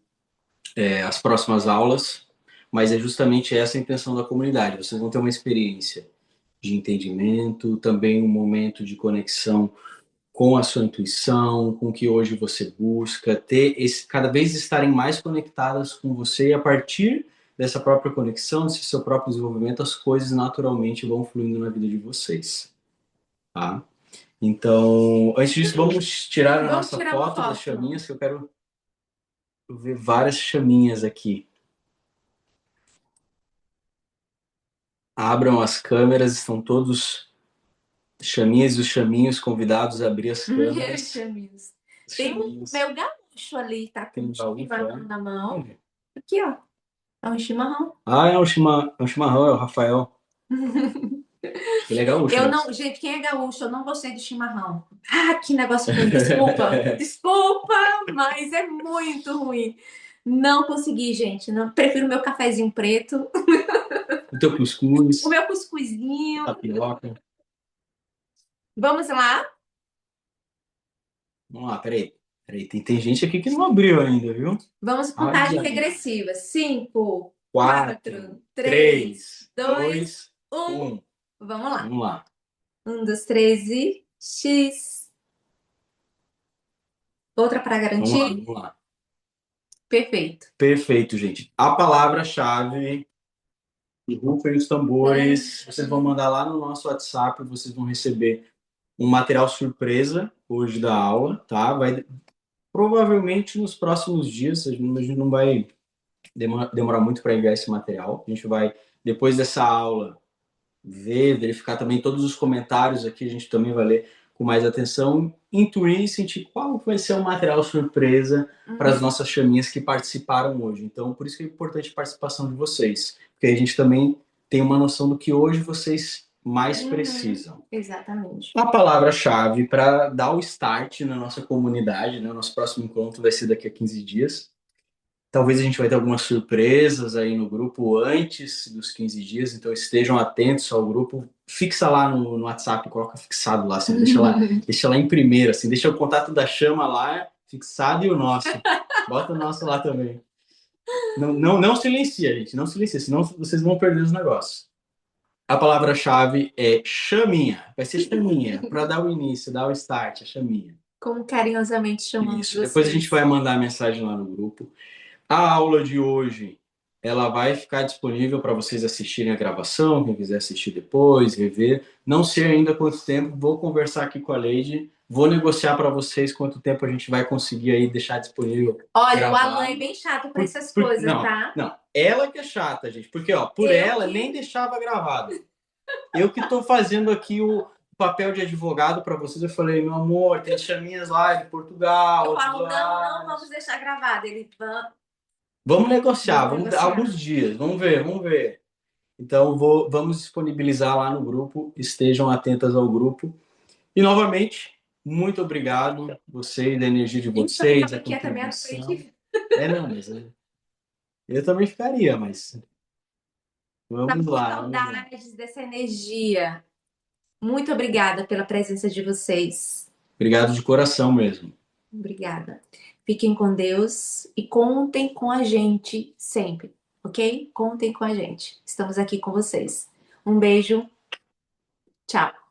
Speaker 2: as próximas aulas, mas é justamente essa a intenção da comunidade. Vocês vão ter uma experiência de entendimento, também um momento de conexão com a sua intuição, com o que hoje você busca, cada vez estarem mais conectadas com você e a partir dessa própria conexão, desse seu próprio desenvolvimento, as coisas naturalmente vão fluindo na vida de vocês, tá? Então, antes disso, vamos tirar a nossa foto das chaminhas, que eu quero ver várias chaminhas aqui. Abram as câmeras, estão todos chaminhas e os chaminhos convidados a abrir as câmeras.
Speaker 1: Chaminhos.
Speaker 2: Os
Speaker 1: Tem um
Speaker 2: chaminhos.
Speaker 1: meu gaúcho ali, tá com
Speaker 2: Tem
Speaker 1: um
Speaker 2: um gaúcho,
Speaker 1: chimarrão
Speaker 2: é?
Speaker 1: na mão.
Speaker 2: Onde?
Speaker 1: Aqui, ó. É um chimarrão.
Speaker 2: Ah, é um chimarrão, é o Rafael. Acho que ele é gaúcho
Speaker 1: Eu
Speaker 2: mesmo.
Speaker 1: não, gente, quem é gaúcho, eu não gostei do chimarrão. Ah, que negócio ruim. Desculpa. Desculpa, mas é muito ruim. Não consegui, gente. Não, prefiro meu cafezinho preto,
Speaker 2: O teu cuscuz,
Speaker 1: o meu cuscuzinho.
Speaker 2: tapioca.
Speaker 1: Vamos lá?
Speaker 2: Vamos lá, peraí. Peraí, tem gente aqui que não abriu ainda, viu?
Speaker 1: Vamos
Speaker 2: Ai,
Speaker 1: contagem
Speaker 2: ai.
Speaker 1: regressiva. 5,
Speaker 2: 4,
Speaker 1: 4, 3,
Speaker 2: 3,
Speaker 1: 2,
Speaker 2: 2,
Speaker 1: 1.
Speaker 2: 1.
Speaker 1: Vamos lá.
Speaker 2: Vamos lá.
Speaker 1: 1, 2, 3 e X. Outra para
Speaker 2: Vamos lá,
Speaker 1: garantir?
Speaker 2: vamos lá.
Speaker 1: Perfeito.
Speaker 2: Perfeito, gente. A palavra-chave, e rufem os tambores. Vocês vão mandar lá no nosso WhatsApp, vocês vão receber um material surpresa hoje da aula, tá? Vai provavelmente nos próximos dias, a gente não vai demorar muito para enviar esse material. A gente vai, depois dessa aula, ver, verificar também todos os comentários aqui, a gente também vai ler com mais atenção, intuir e sentir qual vai ser o material surpresa para as nossas chaminhas que participaram hoje. Então, por isso que é importante a participação de vocês, porque a gente também tem uma noção do que hoje vocês mais precisam.
Speaker 1: Exatamente.
Speaker 2: A palavra-chave para dar o start na nossa comunidade, né? O nosso próximo encontro vai ser daqui a 15 dias. Talvez a gente vai ter algumas surpresas aí no grupo antes dos 15 dias, então estejam atentos ao grupo. Fixa lá no WhatsApp, coloca fixado lá, assim, deixa lá em primeiro, assim, deixa o contato da chama lá fixado e o nosso. Bota o nosso lá também. Não silencia, gente, não silencia, senão vocês vão perder os negócios. A palavra-chave é chaminha, vai ser chaminha, para dar o início, dar o start, a chaminha.
Speaker 1: Como carinhosamente chamamos
Speaker 2: Isso,
Speaker 1: vocês.
Speaker 2: depois a gente vai mandar a mensagem lá no grupo. A aula de hoje, ela vai ficar disponível para vocês assistirem a gravação, quem quiser assistir depois, rever. Não sei ainda quanto tempo, vou conversar aqui com a Lady, vou negociar para vocês quanto tempo a gente vai conseguir aí deixar disponível.
Speaker 1: Olha,
Speaker 2: gravado.
Speaker 1: o Alan é bem chato para essas coisas,
Speaker 2: não,
Speaker 1: tá?
Speaker 2: Não, ela que é chata, gente, porque ó, por ela nem deixava gravado. Eu que estou fazendo aqui o papel de advogado para vocês, eu falei, meu amor, tem as chaminhas lá de Portugal.
Speaker 1: Eu falo, não vamos deixar gravado. Ele,
Speaker 2: vamos negociar, vamos dar alguns dias, vamos ver. Então, vamos disponibilizar lá no grupo, estejam atentas ao grupo. E, novamente, muito obrigado, vocês, da energia de vocês, da contribuição. Não, mas eu também ficaria, mas vamos lá.
Speaker 1: Saudades dessa energia. Muito obrigada pela presença de vocês.
Speaker 2: Obrigado de coração mesmo.
Speaker 1: Obrigada. Fiquem com Deus e contem com a gente sempre, ok? Contem com a gente. Estamos aqui com vocês. Um beijo. Tchau.